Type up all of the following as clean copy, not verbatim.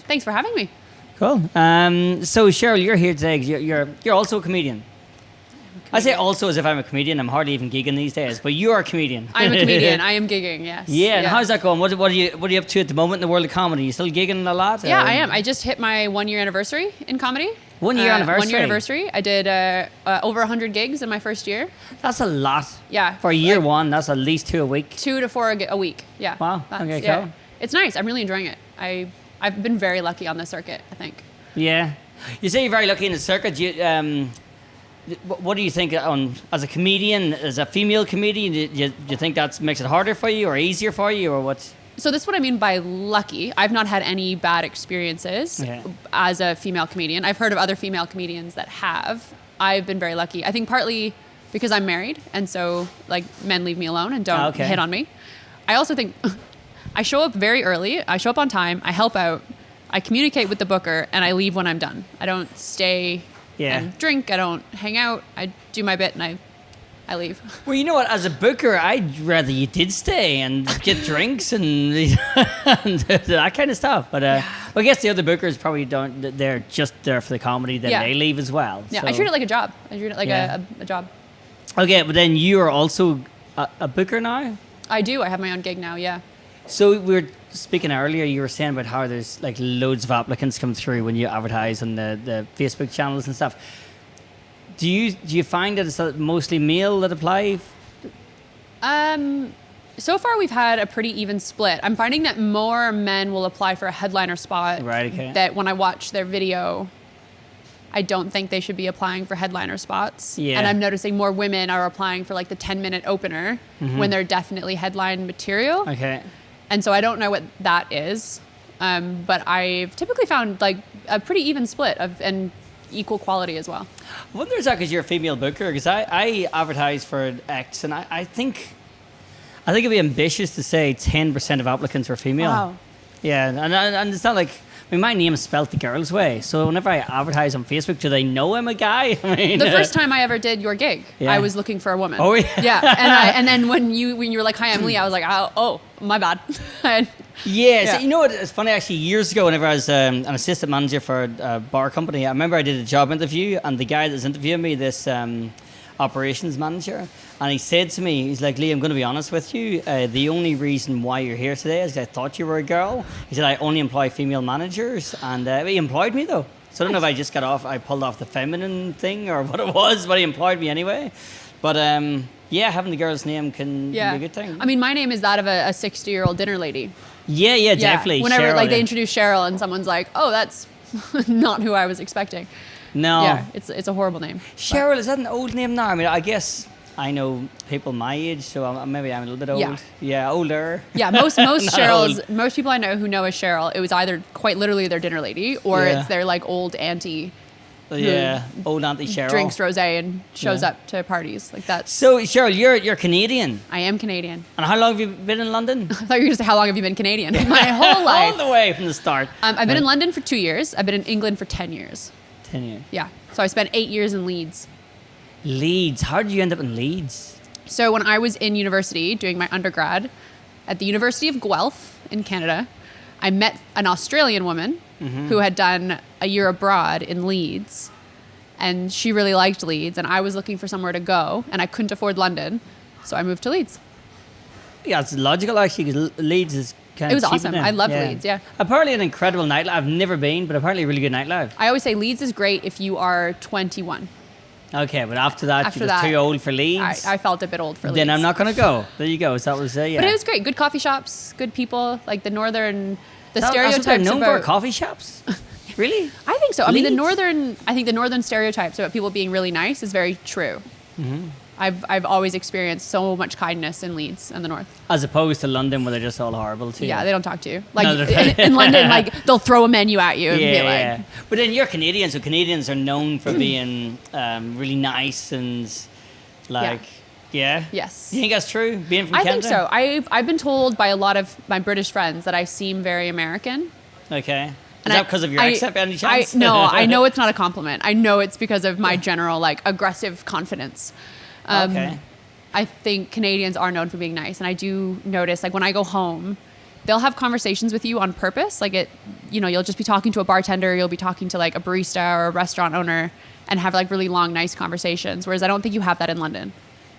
Thanks for having me. Cool. So Cheryl, you're here today 'cause you're also a comedian. I say also as if I'm a comedian. I'm hardly even gigging these days, but you are a comedian. I'm a comedian. I am gigging, yes. Yeah, and how's that going? What are you up to at the moment in the world of comedy? You still gigging a lot? Yeah, I am. I just hit my 1 year anniversary in comedy. 1 year anniversary? 1 year anniversry. I did over 100 gigs in my first year. That's a lot. Yeah. For year one, that's at least 2 a week. 2 to 4 a week. Yeah. Wow. Okay, yeah. cool. It's nice. I'm really enjoying it. I've been very lucky on this circuit, I think. Yeah. You say you're very lucky in the circuit. What do you think as a comedian, as a female comedian? Do you think that makes it harder for you or easier for you or what? So this is what I mean by lucky. I've not had any bad experiences as a female comedian. I've heard of other female comedians that have. I've been very lucky. I think partly because I'm married, and so like men leave me alone and don't hit on me. I also think I show up very early. I show up on time. I help out. I communicate with the booker, and I leave when I'm done. I don't stay and drink. I don't hang out. I do my bit, and I leave. Well, you know what? As a booker, I'd rather you did stay and get drinks and, and that kind of stuff. But well, I guess the other bookers probably don't. They're just there for the comedy. Then they leave as well. Yeah, so. I treat it like a job. I treat it like a job. Okay, but then you are also a booker now? I do. I have my own gig now, yeah. So we were speaking earlier, you were saying about how there's like loads of applicants come through when you advertise on the Facebook channels and stuff. Do you find that it's mostly male that apply? So far we've had a pretty even split. I'm finding that more men will apply for a headliner spot. Right, okay. That when I watch their video, I don't think they should be applying for headliner spots. Yeah. And I'm noticing more women are applying for like the 10-minute opener when they're definitely headline material. Okay. And so I don't know what that is. But I've typically found like a pretty even split and equal quality as well. I wonder is that because you're a female booker? Because I advertise for X, and I think it'd be ambitious to say 10% of applicants were female. Wow. Yeah, and it's not like, I mean, my name is spelled the girl's way, so whenever I advertise on Facebook, do they know I'm a guy? I mean, the first time I ever did your gig, I was looking for a woman. Oh yeah. Yeah, and then when you were like, "Hi, I'm Leigh," I was like, "Oh, my bad." So, you know what? It's funny actually. Years ago, whenever I was an assistant manager for a bar company, I remember I did a job interview, and the guy that was interviewing me, this operations manager, and he said to me, he's like, "Leigh, I'm going to be honest with you. The only reason why you're here today is I thought you were a girl." He said, "I only employ female managers," and he employed me though. So I don't know if I pulled off the feminine thing or what it was, but he employed me anyway. But having the girl's name can be a good thing. I mean, my name is that of a 60-year-old dinner lady. Yeah, definitely. Whenever Cheryl, they introduce Cheryl and someone's like, "Oh, that's not who I was expecting." No. Yeah, it's a horrible name. Cheryl, is that an old name now? I mean, I guess I know people my age, so maybe I'm a little bit old. Yeah, older. Yeah, most Cheryls, most people I know who know as Cheryl, it was either quite literally their dinner lady or it's their like old auntie. Yeah, old Auntie Cheryl. Drinks rosé and shows up to parties like that. So, Cheryl, you're Canadian. I am Canadian. And how long have you been in London? I thought you were going to say, how long have you been Canadian? My whole life. All the way from the start. I've been in London for 2 years. I've been in England for 10 years. 10 years. Yeah. So I spent 8 years in Leeds. Leeds. How did you end up in Leeds? So when I was in university doing my undergrad at the University of Guelph in Canada, I met an Australian woman who had done a year abroad in Leeds. And she really liked Leeds, and I was looking for somewhere to go, and I couldn't afford London, so I moved to Leeds. Yeah, it's logical actually, because Leeds is kind of It was cheap awesome. now. I loved Leeds, yeah. Apparently an incredible nightlife. I've never been, but apparently a really good nightlife. I always say Leeds is great if you are 21. Okay, but after that, you're just too old for Leeds. I felt a bit old for Leeds. Then I'm not going to go. There you go. So that was, yeah. But it was great. Good coffee shops, good people, like the northern, That's stereotypes what they're known about... for, coffee shops? Really? I think so. I mean, Leeds? I think the northern stereotypes about people being really nice is very true. Mm-hmm. I've always experienced so much kindness in Leeds and the north. As opposed to London, where they're just all horrible to you. Yeah, they don't talk to you. Like in London, like they'll throw a menu at you and be like. Yeah. But then you're Canadian, so Canadians are known for being really nice and like. Yeah. Yes. Do you think that's true? Being from Canada? I think so. I've been told by a lot of my British friends that I seem very American. Okay. Is that because of your accent by any chance? No, I know it's not a compliment. I know it's because of my general like aggressive confidence. Okay. I think Canadians are known for being nice, and I do notice like when I go home, they'll have conversations with you on purpose. Like you'll just be talking to a bartender, you'll be talking to like a barista or a restaurant owner and have like really long, nice conversations. Whereas I don't think you have that in London.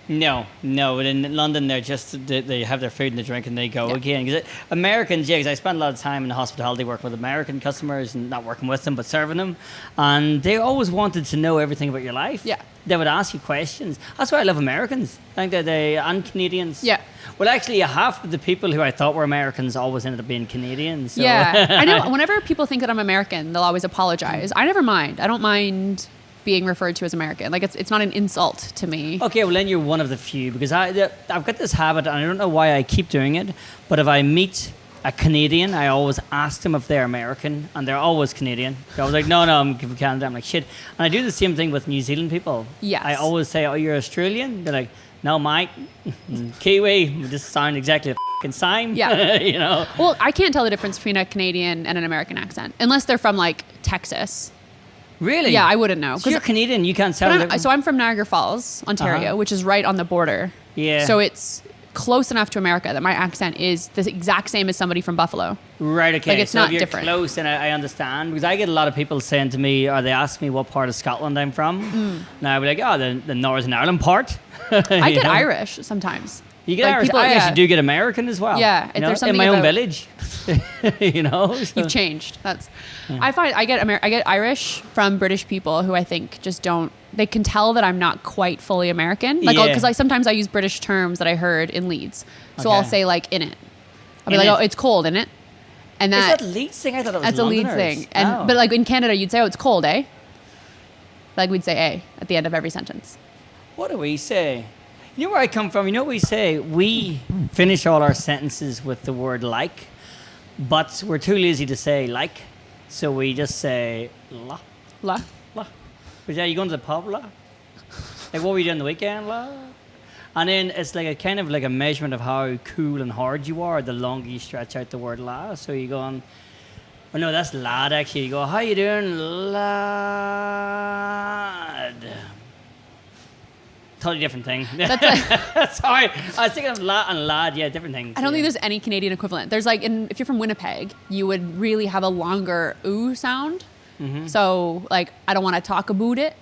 No. In London, they have their food and their drink and they go again. Because Americans, because I spend a lot of time in the hospitality working with American customers and not working with them, but serving them. And they always wanted to know everything about your life. Yeah. They would ask you questions. That's why I love Americans. I think that and Canadians. Yeah. Well, actually, half of the people who I thought were Americans always ended up being Canadians. So. Yeah. I know. Whenever people think that I'm American, they'll always apologize. I never mind. I don't mind being referred to as American. Like it's not an insult to me. Okay, well then you're one of the few, because I've got this habit, and I don't know why I keep doing it, but if I meet a Canadian, I always ask them if they're American, and they're always Canadian. So I was like, no, I'm from Canada. I'm like, shit. And I do the same thing with New Zealand people. Yes. I always say, oh, you're Australian? They're like, no, mate, Kiwi. We just sound exactly the fucking same. Yeah. You know? Well, I can't tell the difference between a Canadian and an American accent, unless they're from like Texas. Really? Yeah, I wouldn't know. So you're Canadian, you can't sound... So I'm from Niagara Falls, Ontario, which is right on the border. Yeah. So it's close enough to America that my accent is the exact same as somebody from Buffalo. Right, okay. Like it's so not if you're different. Close, and I understand, because I get a lot of people saying to me, or they ask me what part of Scotland I'm from. Now I'll be like, oh, the Northern Ireland part. I get Irish sometimes. You get like Irish. people, I actually do get American as well. Yeah, you know, there's something in my own about- village. You know, so. You've changed. I find I get Irish from British people who I think just don't. They can tell that I'm not quite fully American. Like because sometimes I use British terms that I heard in Leeds. So I'll say like in it. I'll be like, oh, it's cold in it. And is that Leeds thing? I thought it was that's a Leeds thing. And but like in Canada, you'd say, oh, it's cold, eh? Like we'd say "eh" at the end of every sentence. What do we say? You know where I come from? You know what we say? We finish all our sentences with the word like, but we're too lazy to say like, so we just say la. La. La. But yeah, you going to the pub, la? Like, what were you doing the weekend, la? And then it's like a kind of like a measurement of how cool and hard you are the longer you stretch out the word la. So you go on, oh no, that's lad actually. You go, how you doing, lad? Totally different thing. Sorry, I was thinking of lad, yeah, different thing. I don't think there's any Canadian equivalent. There's like, if you're from Winnipeg, you would really have a longer ooh sound. Mm-hmm. So like, I don't want to talk about it.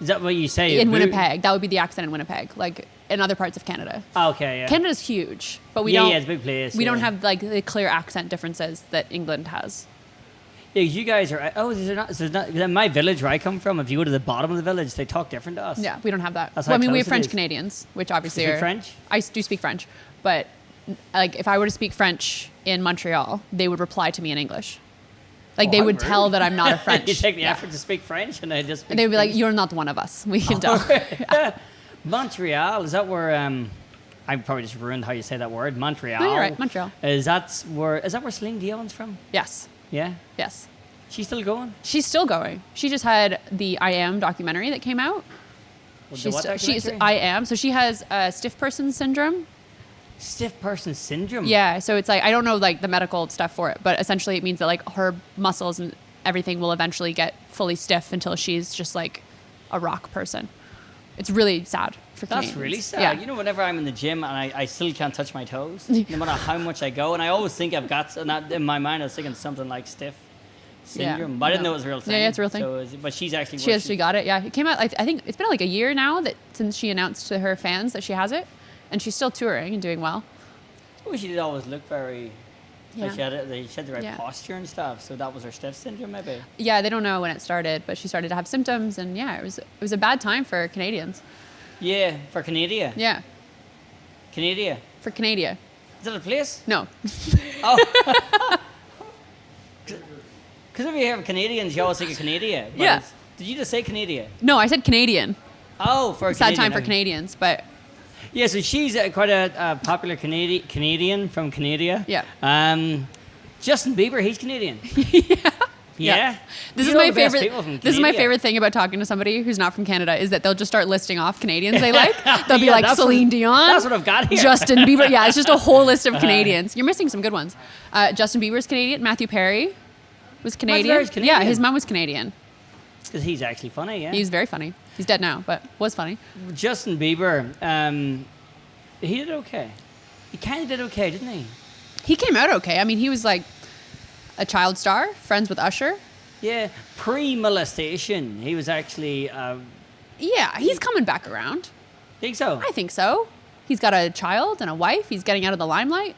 Is that what you say? In Winnipeg, that would be the accent in Winnipeg. Like in other parts of Canada. Oh, okay, yeah. Canada's huge, but we don't. Yeah, it's a big place. We don't have like the clear accent differences that England has. Yeah, you guys are. Oh, there's not. In my village where I come from, if you go to the bottom of the village, they talk different to us. Yeah, we don't have that. That's well, I mean, we have close it French is. Canadians, which obviously You speak are. French? I do speak French, but like if I were to speak French in Montreal, they would reply to me in English. Like they how would rude. tell that I'm not a French. You take the effort to speak French, and I just. And they would be like, "You're not one of us. We can tell." Montreal, is that where? I probably just ruined how you say that word. Montreal. No, you're right. Montreal. Is that where Celine Dion's from? Yes. Yeah. Yes. She's still going. She's still going. She just had the I Am documentary that came out. She's I Am. So she has stiff person syndrome. Stiff person syndrome. Yeah. So it's like I don't know like the medical stuff for it, but essentially it means that like her muscles and everything will eventually get fully stiff until she's just like a rock person. It's really sad for Canadians. That's really sad. Yeah. You know, whenever I'm in the gym and I still can't touch my toes, no matter how much I go, and I always think I've got, and that, in my mind I was thinking something like stiff syndrome, but I didn't know it was a real thing. Yeah, it's a real thing. So but she's actually... She actually got it, yeah. It came out, I think it's been like a year now that since she announced to her fans that she has it, and she's still touring and doing well. Oh, she did always look very... Yeah. Like she had the right posture and stuff, so that was her stiff syndrome, maybe. Yeah, they don't know when it started, but she started to have symptoms, and yeah, it was a bad time for Canadians. Yeah, for Canada. Yeah. Canada. For Canada. Is that a place? No. Oh. Because if you have Canadians, you always think of Canada. Yeah. Did you just say Canada? No, I said Canadian. Oh, for Sad time Canadian, for Canadians, but yeah, so she's quite a popular Canadian from Canada. yeah. Justin Bieber, he's Canadian. Yeah. This is my favorite. This is my favorite thing about talking to somebody who's not from Canada is that they'll just start listing off Canadians they like. They'll be like Celine Dion. That's what I've got here. Justin Bieber. Yeah, it's just a whole list of Canadians. You're missing some good ones. Justin Bieber's Canadian. Matthew Perry was Canadian. Perry's Canadian? Yeah, his mom was Canadian. Because he's actually funny, yeah. He's very funny. He's dead now, but was funny. Justin Bieber, he did okay. He kind of did okay, didn't he? He came out okay. I mean, he was like a child star, friends with Usher. Yeah, pre-molestation, he was actually... Yeah, he's coming back around. Think so? I think so. He's got a child and a wife. He's getting out of the limelight.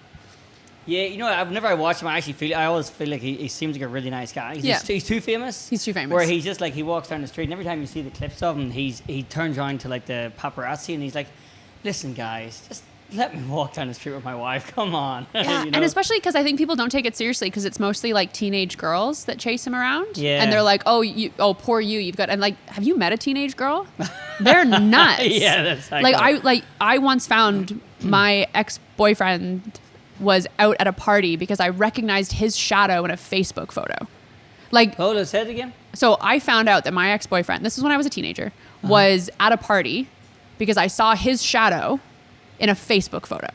Yeah, you know, whenever I watch him, I always feel like he seems like a really nice guy. He's too famous. He's too famous. Where he's just like, he walks down the street, and every time you see the clips of him, he turns around to like the paparazzi, and he's like, listen, guys, just let me walk down the street with my wife. Come on. Yeah, you know? and especially because I think people don't take it seriously because it's mostly like teenage girls that chase him around. Yeah. And they're like, oh, poor you. You've got, and like, have you met a teenage girl? They're nuts. Yeah, that's I once found my ex-boyfriend was out at a party because I recognized his shadow in a Facebook photo. Like, hold on, say it again. So I found out that my ex-boyfriend, this was when I was a teenager, was at a party because I saw his shadow in a Facebook photo.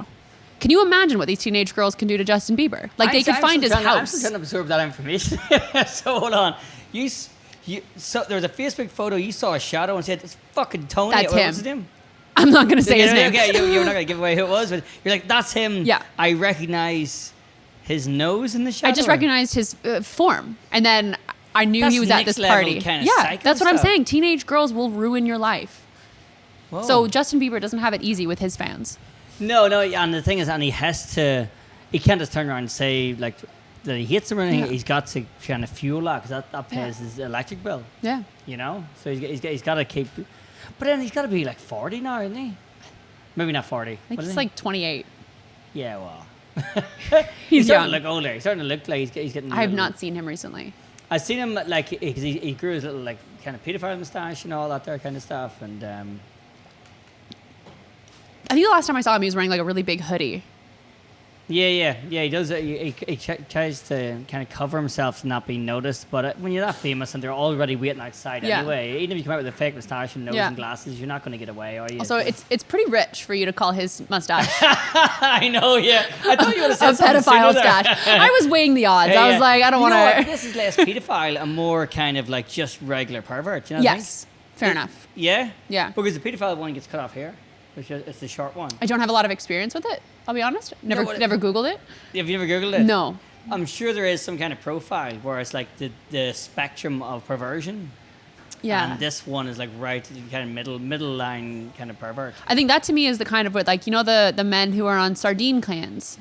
Can you imagine what these teenage girls can do to Justin Bieber? Like, they could find his house. I'm still trying to absorb that information. So hold on. So there was a Facebook photo. You saw a shadow and said, "It's fucking Tony." That's What him. was his name? I'm not going to say his name. Okay, you're not going to give away who it was, but you're like, that's him. Yeah. I recognize his nose in the shadow. I just recognized his form, and then I knew he was at this party. Kind of Yeah, that's what I'm stuff. saying. Teenage girls will ruin your life. Whoa. So Justin Bieber doesn't have it easy with his fans. No, and the thing is, and he can't just turn around and say like that he hates them or anything. Yeah. Yeah. He's got to kind of fuel that because that pays his electric bill. Yeah. You know, so he's got to keep. But then he's got to be like 40 now, isn't he? Maybe not 40. I think What is he's he? like 28. Yeah, well. He's starting young. to look older. He's starting to look like he's getting. I have not seen him recently. I've seen him like because he grew his little like kind of pedophile mustache and all that there kind of stuff, and I think the last time I saw him, he was wearing like a really big hoodie. yeah, he does. He tries to kind of cover himself to not be noticed. But when you're that famous and they're already waiting outside Yeah. anyway, even if you come out with a fake mustache and nose Yeah. and glasses, you're not going to get away, are you? Also, it's pretty rich for you to call his mustache I know, yeah. I thought you would have a said something pedophile sooner there. stash. I was weighing the odds. I was like, I don't You want know what? to. This is less pedophile and more kind of like just regular pervert. You know what I mean? Yes, fair enough. Yeah? Yeah. Because the pedophile one gets cut off here. It's the short one. I don't have a lot of experience with it. I'll be honest. Never Googled it. Have you ever Googled it? No. I'm sure there is some kind of profile where it's like the spectrum of perversion. Yeah. And this one is like right kind of middle line kind of pervert. I think that to me is the kind of what, like, you know, the men who are on sardine cans.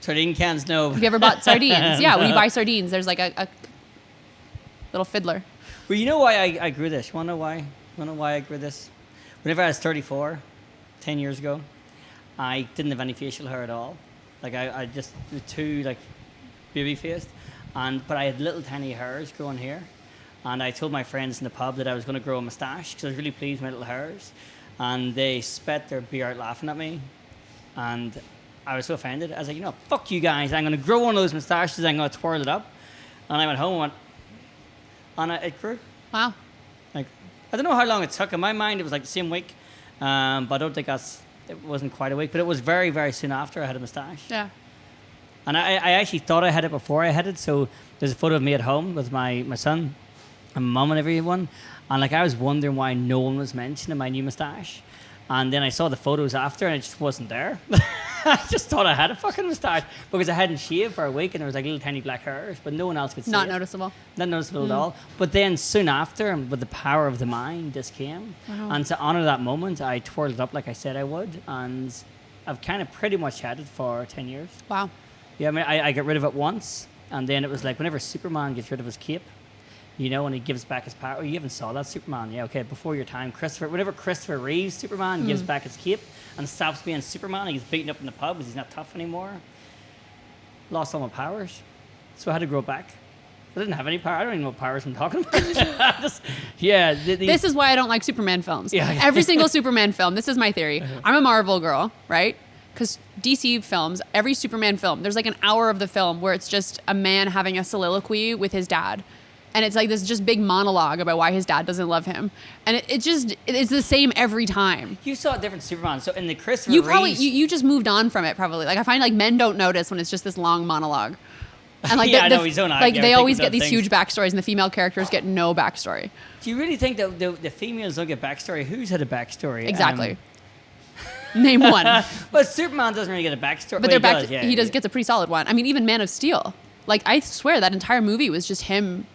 Sardine cans, no. Have you ever bought sardines? Yeah, when you buy sardines, there's like a little fiddler. Well, you know why I grew this? You want to know why? Want to know why I grew this? Whenever I was 34, 10 years ago, I didn't have any facial hair at all. Like I just was too like baby faced, but I had little tiny hairs growing here, and I told my friends in the pub that I was going to grow a moustache because I was really pleased with my little hairs, and they spat their beer out laughing at me, and I was so offended. I was like, fuck you guys! I'm going to grow one of those moustaches. I'm going to twirl it up, and I went home and it grew. Wow. Like, I don't know how long it took. In my mind, it was like the same week, but I don't think it wasn't quite a week. But it was very, very soon after I had a moustache. Yeah. And I actually thought I had it before I had it. So there's a photo of me at home with my son and mum and everyone. And like I was wondering why no one was mentioning my new moustache. And then I saw the photos after and it just wasn't there. I just thought I had a fucking moustache because I hadn't shaved for a week and there was like little tiny black hairs, but no one else could see Not it. noticeable. Not noticeable at all. But then soon after, with the power of the mind, this came. Wow. And to honour that moment, I twirled it up like I said I would. And I've kind of pretty much had it for 10 years. Wow. Yeah, I mean, I got rid of it once. And then it was like whenever Superman gets rid of his cape, when he gives back his power. You haven't saw that Superman. Yeah, okay, before your time. Whenever Christopher Reeve's Superman gives back his cape and stops being Superman, he gets beaten up in the pub because he's not tough anymore. Lost all my powers. So I had to grow back. I didn't have any power. I don't even know what powers I'm talking about. This is why I don't like Superman films. Yeah. Every single Superman film, this is my theory. I'm a Marvel girl, right? Because DC films, every Superman film, there's like an hour of the film where it's just a man having a soliloquy with his dad. And it's like this just big monologue about why his dad doesn't love him. And it's the same every time. You saw a different Superman. So in the Christopher Reeves... You just moved on from it probably. Like I find like men don't notice when it's just this long monologue. And like I know, he's own like idea. they I'm always thinking get these of things. huge backstories and the female characters get no backstory. Do you really think that the females don't get backstory? Who's had a backstory? Exactly. Name one. But Superman doesn't really get a backstory. But Well, he does gets a pretty solid one. I mean, even Man of Steel. Like, I swear that entire movie was just him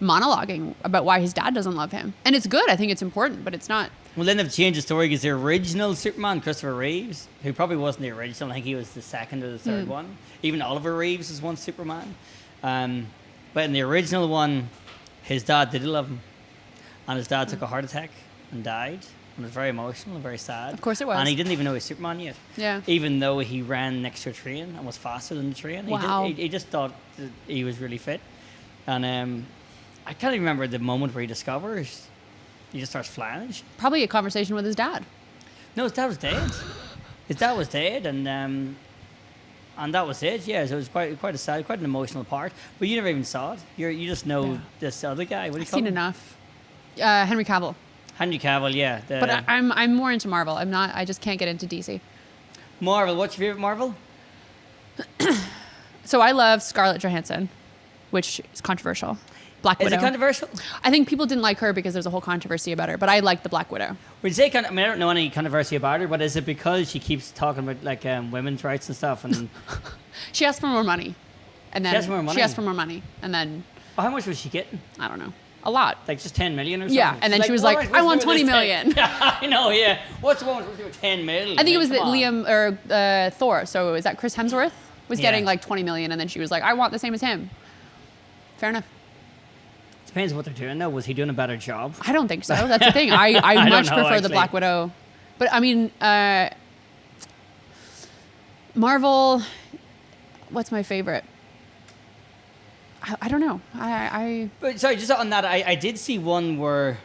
monologuing about why his dad doesn't love him. And it's good. I think it's important, but it's not. Well, then they've changed the story because the original Superman, Christopher Reeves, who probably wasn't the original, I think he was the second or the third one. Even Oliver Reeves was once Superman. But in the original one, his dad did love him. And his dad took a heart attack and died. And it was very emotional and very sad. Of course it was. And he didn't even know he was Superman yet. Yeah. Even though he ran next to a train and was faster than the train. Wow. He just thought that he was really fit. And I can't even remember the moment where he discovers. He just starts flying. Probably a conversation with his dad. No, his dad was dead. His dad was dead, and that was it. Yeah, so it was quite a sad, quite an emotional part. But you never even saw it. You just know this other guy. What do you I've call seen him? enough. Henry Cavill. Henry Cavill, yeah. But I'm more into Marvel. I'm not. I just can't get into DC. Marvel. What's your favorite Marvel? So I love Scarlett Johansson, which is controversial. Black Widow. Is it controversial? I think people didn't like her because there's a whole controversy about her, but I like the Black Widow. Would you say? I mean, I don't know any controversy about her, but is it because she keeps talking about like women's rights and stuff? And She asked for more money, and then She asked for more money? she asked for more money, and then how much was she getting? I don't know, a lot. Like just 10 million or something? Yeah, and then she was "What like, am "I want supposed to 20 do with this million." 10?" I know, yeah. What's the woman supposed to do with 10 million? I think it was Come on. Liam or Thor. So is that Chris Hemsworth was Yeah. getting like 20 million, and then she was like, "I want the same as him." Fair enough. Depends what they're doing though. Was he doing a better job? I don't think so. That's the thing. I don't much know, prefer the actually. Black Widow. But I mean, Marvel, what's my favorite? I don't know. But sorry, just on that, I did see one where,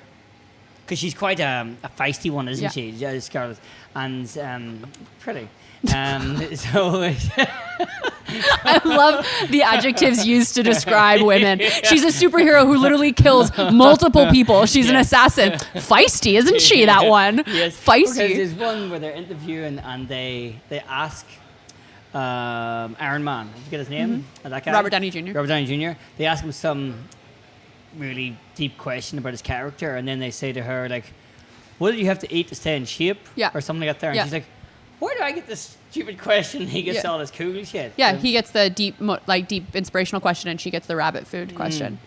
because she's quite a feisty one, isn't Yeah. she? Yeah, Scarlett, and pretty. So I love the adjectives used to describe women. She's a superhero who literally kills multiple people. She's an assassin. Feisty, isn't she, that one? yes, Feisty. Because there's one where they're interviewing and they ask Iron Man, did you get his name? That guy? Robert Downey Jr. Robert Downey Jr. They ask him some really deep question about his character, and then they say to her like, "What did you have to eat to stay in shape?" Yeah. or something like that. And Yeah. she's like, "Where do I get this stupid question?" He gets Yeah. all this cool shit. Yeah, So he gets the deep inspirational question, and she gets the rabbit food question.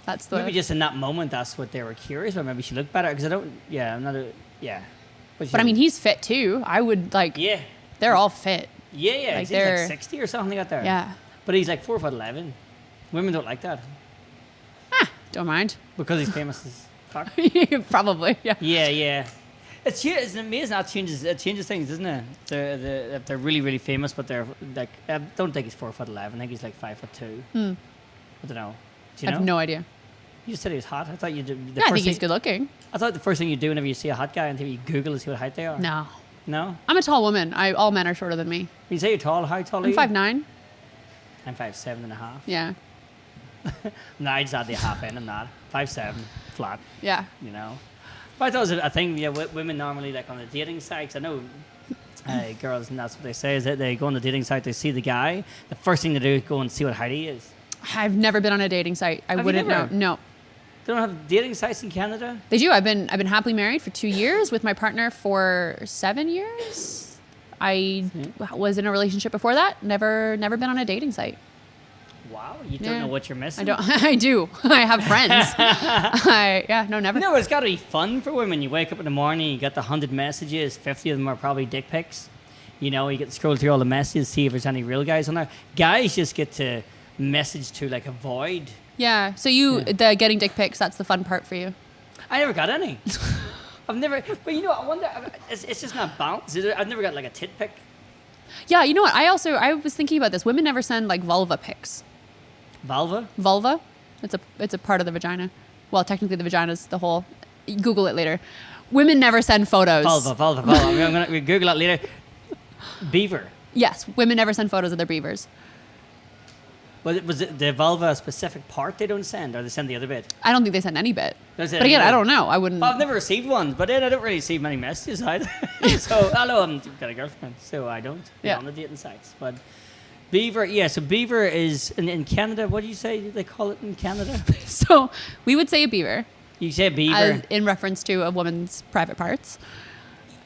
That's the. maybe just in that moment, that's what they were curious about. Maybe she looked better because I don't. Yeah, I'm not a. Yeah. But I mean, he's fit too. I would like. Yeah. They're all fit. Yeah. Like, He's they're- like 60 or something like that. Yeah. But he's like 4'11". Women don't like that Don't mind. because he's famous as fuck. Probably. Yeah. Yeah. It's amazing how it changes things, isn't it? If they're really, really famous, but they're like, I don't think he's 4'11". I think he's like 5'2". I don't know. Do you I know? have no idea. You just said he was hot. I thought you did. Yeah, I think he's good looking. I thought the first thing you do whenever you see a hot guy until you Google to see what height they are. No. No? I'm a tall woman. All men are shorter than me. You say you're tall. How tall are I'm you? 5'9". I'm 5'7.5". Yeah. No, I just add the half in on that. 5'7", flat. Yeah. You know. But I thought it was a thing. Yeah, women normally like on the dating sites. I know girls, and that's what they say is that they go on the dating site, they see the guy. The first thing they do is go and see what height he is. I've never been on a dating site. I Have you wouldn't know. never? No. They don't have dating sites in Canada. They do. I've been happily married for 2 years with my partner for 7 years. I was in a relationship before that. Never been on a dating site. Wow, you don't Yeah. know what you're missing. I don't. I do. I have friends. Never. No, it's got to be fun for women. You wake up in the morning, you get the 100 messages, 50 of them are probably dick pics. You know, you get to scroll through all the messages, see if there's any real guys on there. Guys just get to message to like avoid. Yeah. So the getting dick pics, that's the fun part for you. I never got any. I've never, but you know, I wonder, it's just not balanced. I've never got like a tit pic. Yeah. You know what? I was thinking about this. Women never send like vulva pics. Vulva? It's a part of the vagina. Well, technically the vagina's the whole. Google it later. Women never send photos. Vulva. I'm gonna Google that later. Beaver. Yes, women never send photos of their beavers. Was it the vulva a specific part they don't send, or they send the other bit? I don't think they send any bit. Don't But send again, any I bit. don't know. I wouldn't. Well, I've never received one, but then I don't really receive many messages either. So I know I've got a girlfriend, so I don't. Yeah. On the dating sites, but beaver. Yeah, so beaver is in Canada. What do you say they call it in Canada? So we would say a beaver, You say beaver. as in reference to a woman's private parts.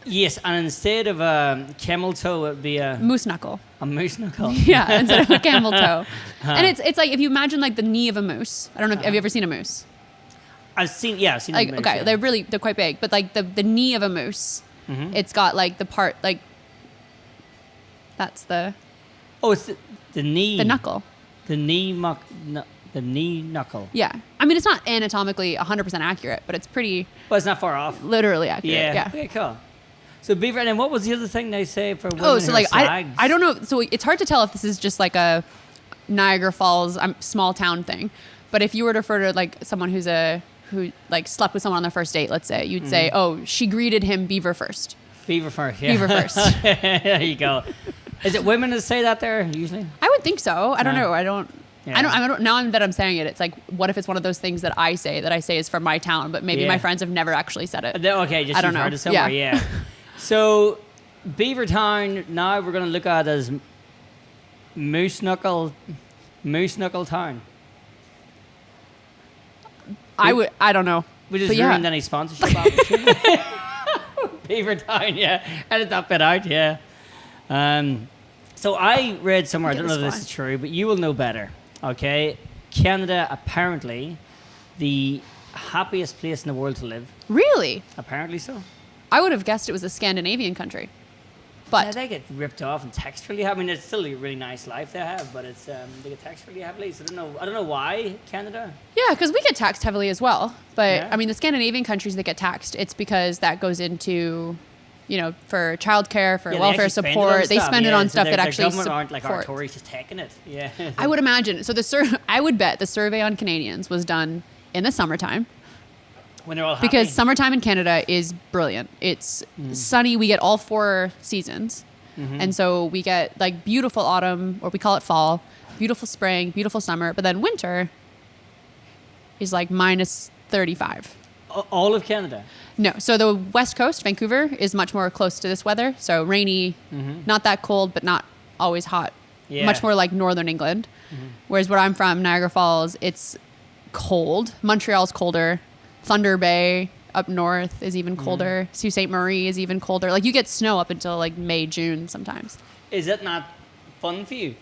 Yes, and instead of a camel toe, it would be a moose knuckle. A moose knuckle. Yeah, instead of a camel toe. And it's like if you imagine like the knee of a moose. I don't know. Have you ever seen a moose? I've seen like, a moose. Okay, yeah. they're quite big, but like the knee of a moose, it's got like the part like that's the. Oh, it's the knee. The knuckle. The knee knuckle. Yeah. I mean, it's not anatomically 100% accurate, but it's pretty... But it's not far off. Literally accurate. Yeah. Okay, cool. So beaver, and then what was the other thing they say for women? Oh, so like, slags? I don't know. So it's hard to tell if this is just like a Niagara Falls small town thing. But if you were to refer to like someone who like slept with someone on their first date, let's say, you'd say, oh, she greeted him beaver first. Beaver first, yeah. Beaver first. There you go. Is it women that say that there usually? I would think so. I don't know. I don't. Yeah. Now that I'm saying it, it's like, what if it's one of those things that I say is from my town, but maybe my friends have never actually said it. Okay, just I don't know. Heard it somewhere, yeah. So, Beavertown, now we're going to look at as Moose Knuckle Town. I don't know. We just ruined any sponsorship opportunity. Beavertown, yeah. Edit that bit out, yeah. So I read somewhere, I don't know if this is true, but you will know better. Okay, Canada apparently the happiest place in the world to live. Really? Apparently so. I would have guessed it was a Scandinavian country, but they get ripped off and taxed really heavily. I mean, it's still a really nice life they have, but it's they get taxed really heavily. So I don't know why Canada. Yeah, because we get taxed heavily as well. But I mean, the Scandinavian countries that get taxed, it's because that goes into, for childcare, for welfare support. They spend it on stuff that actually government aren't like our Tories just taking it. Yeah. I would imagine. So I would bet the survey on Canadians was done in the summertime. When they're all happy. Because summertime in Canada is brilliant. It's sunny. We get all 4 seasons. And so we get like beautiful autumn, or we call it fall, beautiful spring, beautiful summer. But then winter is like minus 35. All of Canada? No. So the West Coast, Vancouver, is much more close to this weather. So rainy, not that cold, but not always hot. Yeah. Much more like northern England. Whereas where I'm from, Niagara Falls, it's cold. Montreal's colder. Thunder Bay up north is even colder. Sault Ste. Marie is even colder. Like you get snow up until like May, June sometimes. Is it not fun for you?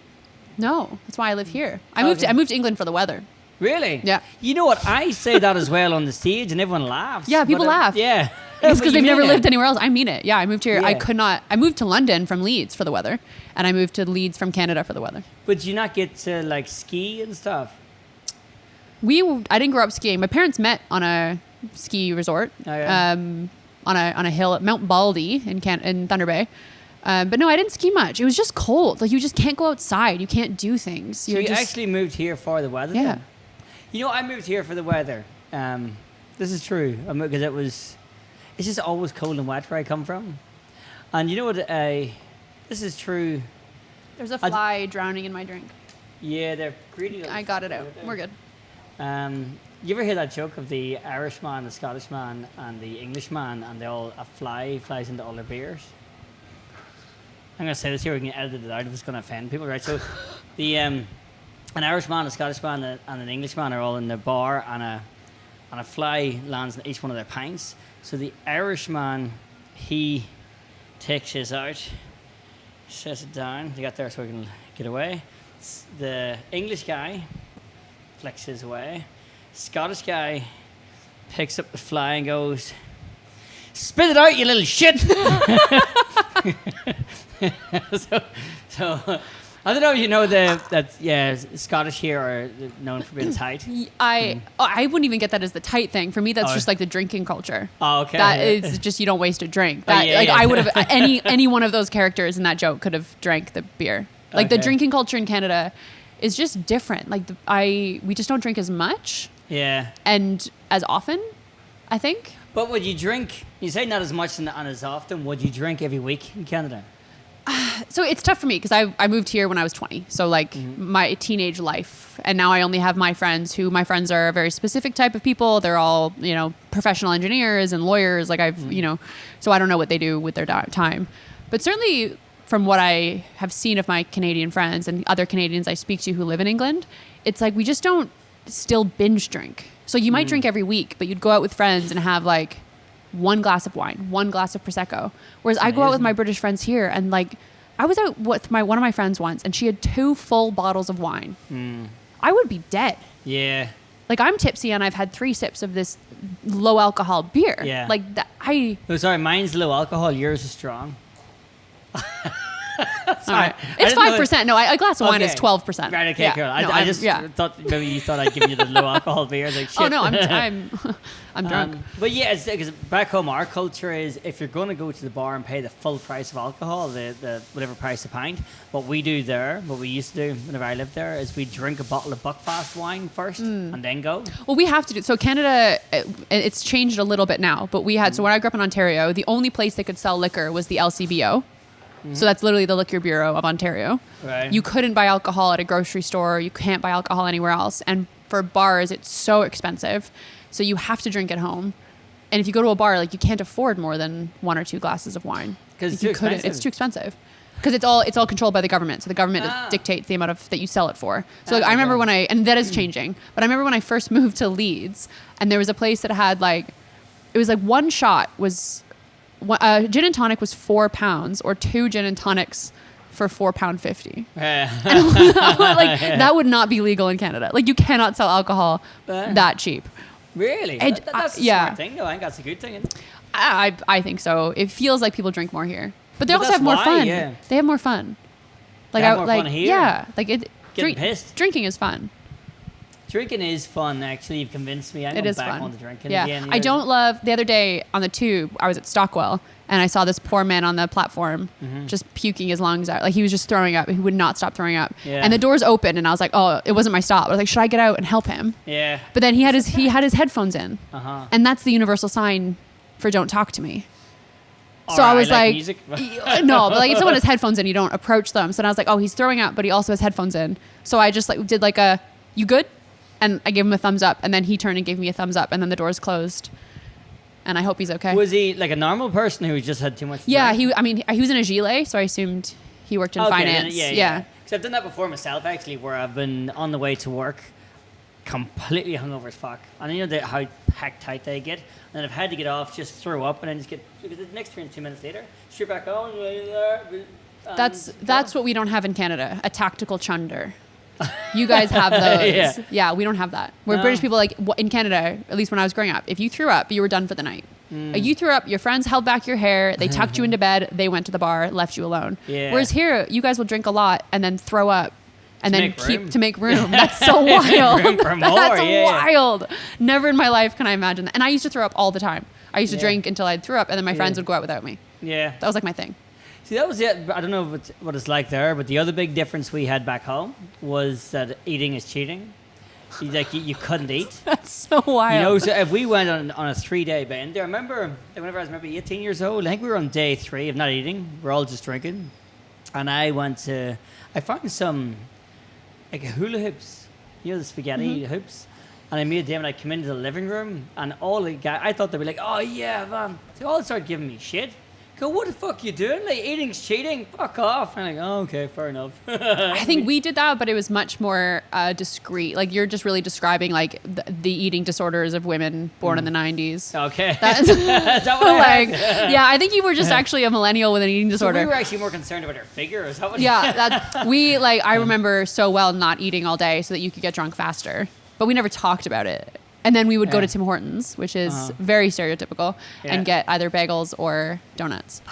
No, that's why I live here. I moved to England for the weather. Really? Yeah. You know what? I say that as well on the stage, and everyone laughs. Yeah, people laugh. Yeah. It's because they've never lived anywhere else. I mean it. Yeah, I moved here. Yeah. I moved to London from Leeds for the weather, and I moved to Leeds from Canada for the weather. But do you not get to like ski and stuff? I didn't grow up skiing. My parents met on a ski resort, on a hill at Mount Baldy in Thunder Bay. But no, I didn't ski much. It was just cold. Like you just can't go outside. You can't do things. So you actually moved here for the weather? Yeah. Then? You know, I moved here for the weather. This is true because it's just always cold and wet where I come from. And you know what? This is true. There's a fly drowning in my drink. Yeah, they're greedy. I got it out. We're good. You ever hear that joke of the Irishman, the Scottishman, and the Englishman, and a fly flies into all their beers? I'm going to say this here, we can edit it out if it's going to offend people, right? So, an Irishman, a Scottishman, and an Englishman are all in the bar, and a fly lands in each one of their pints. So the Irishman, he takes his out, sets it down. They got there so we can get away. The English guy flicks his away. Scottish guy picks up the fly and goes, "Spit it out, you little shit!" so I don't know if you know Scottish here are known for being tight. I wouldn't even get that as the tight thing. For me, that's just like the drinking culture. Oh, okay. That is just you don't waste a drink. I would have any one of those characters in that joke could have drank the beer. Like the drinking culture in Canada is just different. Like we just don't drink as much. Yeah. And as often, I think. But would you drink? You say not as much and as often. Would you drink every week in Canada? So it's tough for me because I moved here when I was 20. So like my teenage life, and now I only have my friends my friends are a very specific type of people. They're all, professional engineers and lawyers. Like so I don't know what they do with their time, but certainly from what I have seen of my Canadian friends and other Canadians I speak to who live in England, it's like we just don't still binge drink. So you might drink every week, but you'd go out with friends and have like 1 glass of wine, 1 glass of Prosecco. Whereas I go out with my British friends here and like, I was out with one of my friends once and she had 2 full bottles of wine. I would be dead. Yeah. Like I'm tipsy and I've had 3 sips of this low alcohol beer. Yeah. Like that, Oh, sorry, mine's low alcohol. Yours is strong. Sorry. It's 5%. No, a glass of wine is 12%. Right. Okay. Cool. I just thought maybe you thought I'd give you the low alcohol beer. Like, shit. Oh no, I'm drunk. But yeah, it's because back home our culture is if you're going to go to the bar and pay the full price of alcohol, the whatever price a pint. What we do there, what we used to do whenever I lived there, is we drink a bottle of Buckfast wine first and then go. Well, we have to do so. Canada, it's changed a little bit now, but we had so when I grew up in Ontario, the only place they could sell liquor was the LCBO. So that's literally the Liquor Bureau of Ontario. Right. You couldn't buy alcohol at a grocery store. You can't buy alcohol anywhere else. And for bars, it's so expensive. So you have to drink at home. And if you go to a bar, like you can't afford more than 1 or 2 glasses of wine. Because it's too expensive. It's too expensive. Because it's all controlled by the government. So the government dictates the amount of that you sell it for. So like, I remember when and that is changing. But I remember when I first moved to Leeds, and there was a place that had like, it was like 1 shot was. Gin and tonic was £4, or 2 gin and tonics for £4.50. That would not be legal in Canada. Like you cannot sell alcohol that cheap. Really? That's a smart thing, though. I think that's a good thing. Isn't it? I think so. It feels like people drink more here, but they also have more fun. Yeah. They have more fun. Like fun here. Yeah, like getting pissed. Drinking is fun. Drinking is fun, actually. You've convinced me. I'm going back on to drinking again. I don't love... The other day on the tube, I was at Stockwell, and I saw this poor man on the platform just puking his lungs out. Like, he was just throwing up. He would not stop throwing up. Yeah. And the doors opened, and I was like, oh, it wasn't my stop. I was like, should I get out and help him? Yeah. But then he had his headphones in. And that's the universal sign for don't talk to me. So I was like music. No, but like if someone has headphones in, you don't approach them. So then I was like, oh, he's throwing up, but he also has headphones in. So I just like did like you good? And I gave him a thumbs up, and then he turned and gave me a thumbs up, and then the doors closed. And I hope he's okay. Was he like a normal person who just had too much? Yeah, he was in a gilet, so I assumed he worked in finance. Yeah. Because I've done that before myself, actually, where I've been on the way to work, completely hungover as fuck. And you know how packed tight they get. And then I've had to get off, just throw up, and then just get the next train 2 minutes later, straight back on. That's what we don't have in Canada, a tactical chunder. You guys have those. Yeah, we don't have that. We're British people, like in Canada, at least when I was growing up, if you threw up, you were done for the night. You threw up, your friends held back your hair, they tucked you into bed, they went to the bar, left you alone. Yeah. Whereas here, you guys will drink a lot and then throw up and then keep to make room. That's so wild. Room for more, That's wild. Never in my life can I imagine that. And I used to throw up all the time. I used to drink until I'd throw up, and then my friends would go out without me. Yeah. That was like my thing. See, that was it. I don't know what it's like there, but the other big difference we had back home was that eating is cheating. You couldn't eat. That's so wild. You know, so if we went on a 3-day bender, I remember whenever I was maybe 18 years old, I think we were on day 3 of not eating. We're all just drinking. And I found some like hula hoops, you know, the spaghetti hoops. And I made them, and I come into the living room, and all the guys, I thought they were like, oh yeah, man. They all started giving me shit. Go, what the fuck you doing? Like, eating's cheating. Fuck off. And I'm like, oh, okay, fair enough. I think we did that, but it was much more discreet. Like, you're just really describing, like, the eating disorders of women born in the 90s. Okay. That's like, yeah, I think you were just actually a millennial with an eating disorder. So we were actually more concerned about our figure. Is that what I remember so well not eating all day so that you could get drunk faster. But we never talked about it. And then we would go to Tim Hortons, which is very stereotypical, and get either bagels or donuts.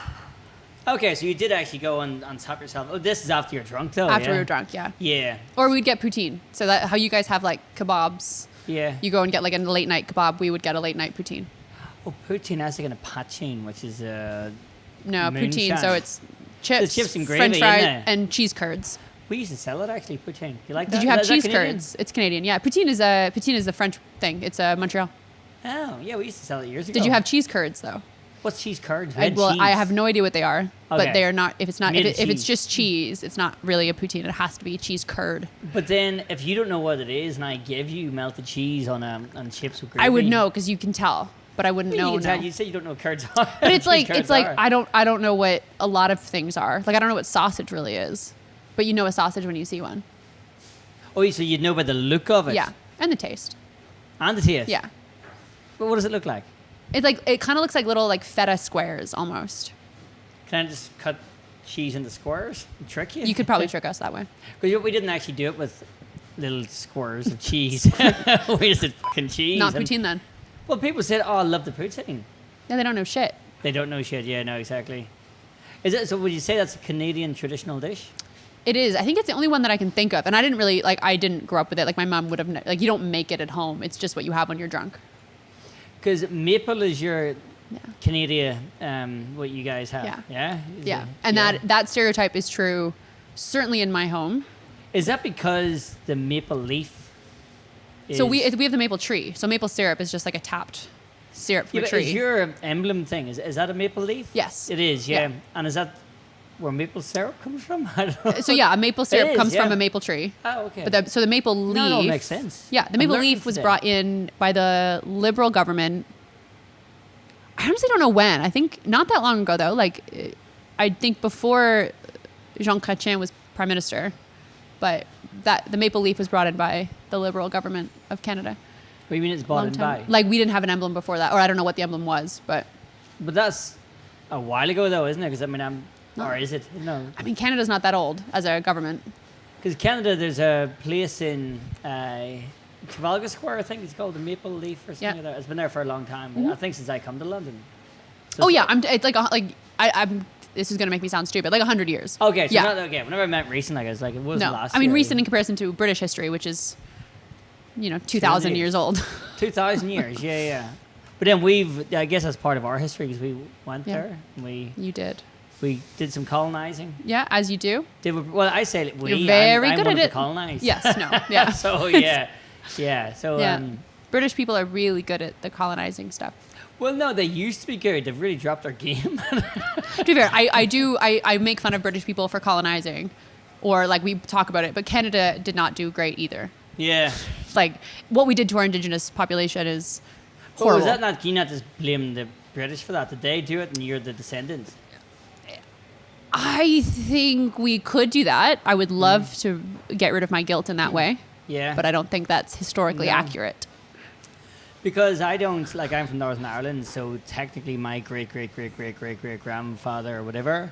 Okay, so you did actually go and top yourself. Oh, this is after you're drunk, though. After we were drunk, yeah. Yeah. Or we'd get poutine. So that how you guys have like kebabs. Yeah. You go and get like a late night kebab. We would get a late night poutine. Oh, poutine. That's like a poutine, which is poutine. So it's chips and gravy, French fries, and cheese curds. We used to sell it actually, poutine. You like that? Did you have cheese curds? It's Canadian. Yeah, poutine is the French thing. It's Montreal. Oh, yeah, we used to sell it years ago. Did you have cheese curds though? What's cheese curds? I have no idea what they are, but they are not. If it's just cheese, it's not really a poutine. It has to be cheese curd. But then, if you don't know what it is, and I give you melted cheese on chips with gravy, I would know because you can tell. But I wouldn't know. You say you don't know what curds are. But it's like I don't know what a lot of things are. Like I don't know what sausage really is. But you know a sausage when you see one. Oh, so you'd know by the look of it? Yeah, and the taste. And the taste? Yeah. But what does it look like? It kind of looks like little like feta squares almost. Can I just cut cheese into squares and trick you? You could probably trick us that way. Because we didn't actually do it with little squares of cheese. We just did fucking cheese. Not poutine then. Well, people said, "Oh, I love the poutine." Yeah, they don't know shit. They don't know shit. Yeah, no, exactly. Is it? So would you say that's a Canadian traditional dish? It is. I think it's the only one that I can think of, and I didn't grow up with it. Like my mom would have. Like you don't make it at home. It's just what you have when you're drunk. Because maple is your Canadian, what you guys have. Yeah. Yeah. Yeah, and that stereotype is true, certainly in my home. Is that because the maple leaf? So we have the maple tree. So maple syrup is just like a tapped syrup from a tree. Is your emblem thing? Is that a maple leaf? Yes. It is. Yeah. And is that where maple syrup comes from? I don't know. So a maple syrup comes from a maple tree. Oh, okay. But the maple leaf. No, makes sense. Yeah, the maple leaf was brought in by the Liberal government. I honestly don't know when. I think not that long ago though. Like, I think before Jean Chrétien was prime minister, but the maple leaf was brought in by the Liberal government of Canada. What do you mean it's brought in by? Like we didn't have an emblem before that, or I don't know what the emblem was, but. But that's a while ago though, isn't it? Because I mean, or is it? No. I mean, Canada's not that old as a government. Because Canada, there's a place in Trafalgar Square, I think it's called the Maple Leaf or something like that. It's been there for a long time. I think since I come to London. So it's like I'm. This is gonna make me sound stupid. Like 100 years. Okay, so whenever I meant recent, I was like, it wasn't last year. I mean recent in comparison to British history, which is, 2,000 years old. 2,000 years, yeah. But then I guess that's part of our history because we went there. And you did. We did some colonizing. Yeah, as you do. I say we. You're very good at it. To colonize. Yes, no, yeah. So yeah. So British people are really good at the colonizing stuff. Well, no, they used to be good. They've really dropped their game. To be fair, I make fun of British people for colonizing, or like we talk about it, but Canada did not do great either. Yeah. Like what we did to our Indigenous population is horrible. Is that not? Can you not just blame the British for that? Did they do it, and you're the descendants? I think we could do that. I would love to get rid of my guilt in that way. Yeah. But I don't think that's historically accurate. Because I'm from Northern Ireland, so technically my great grandfather or whatever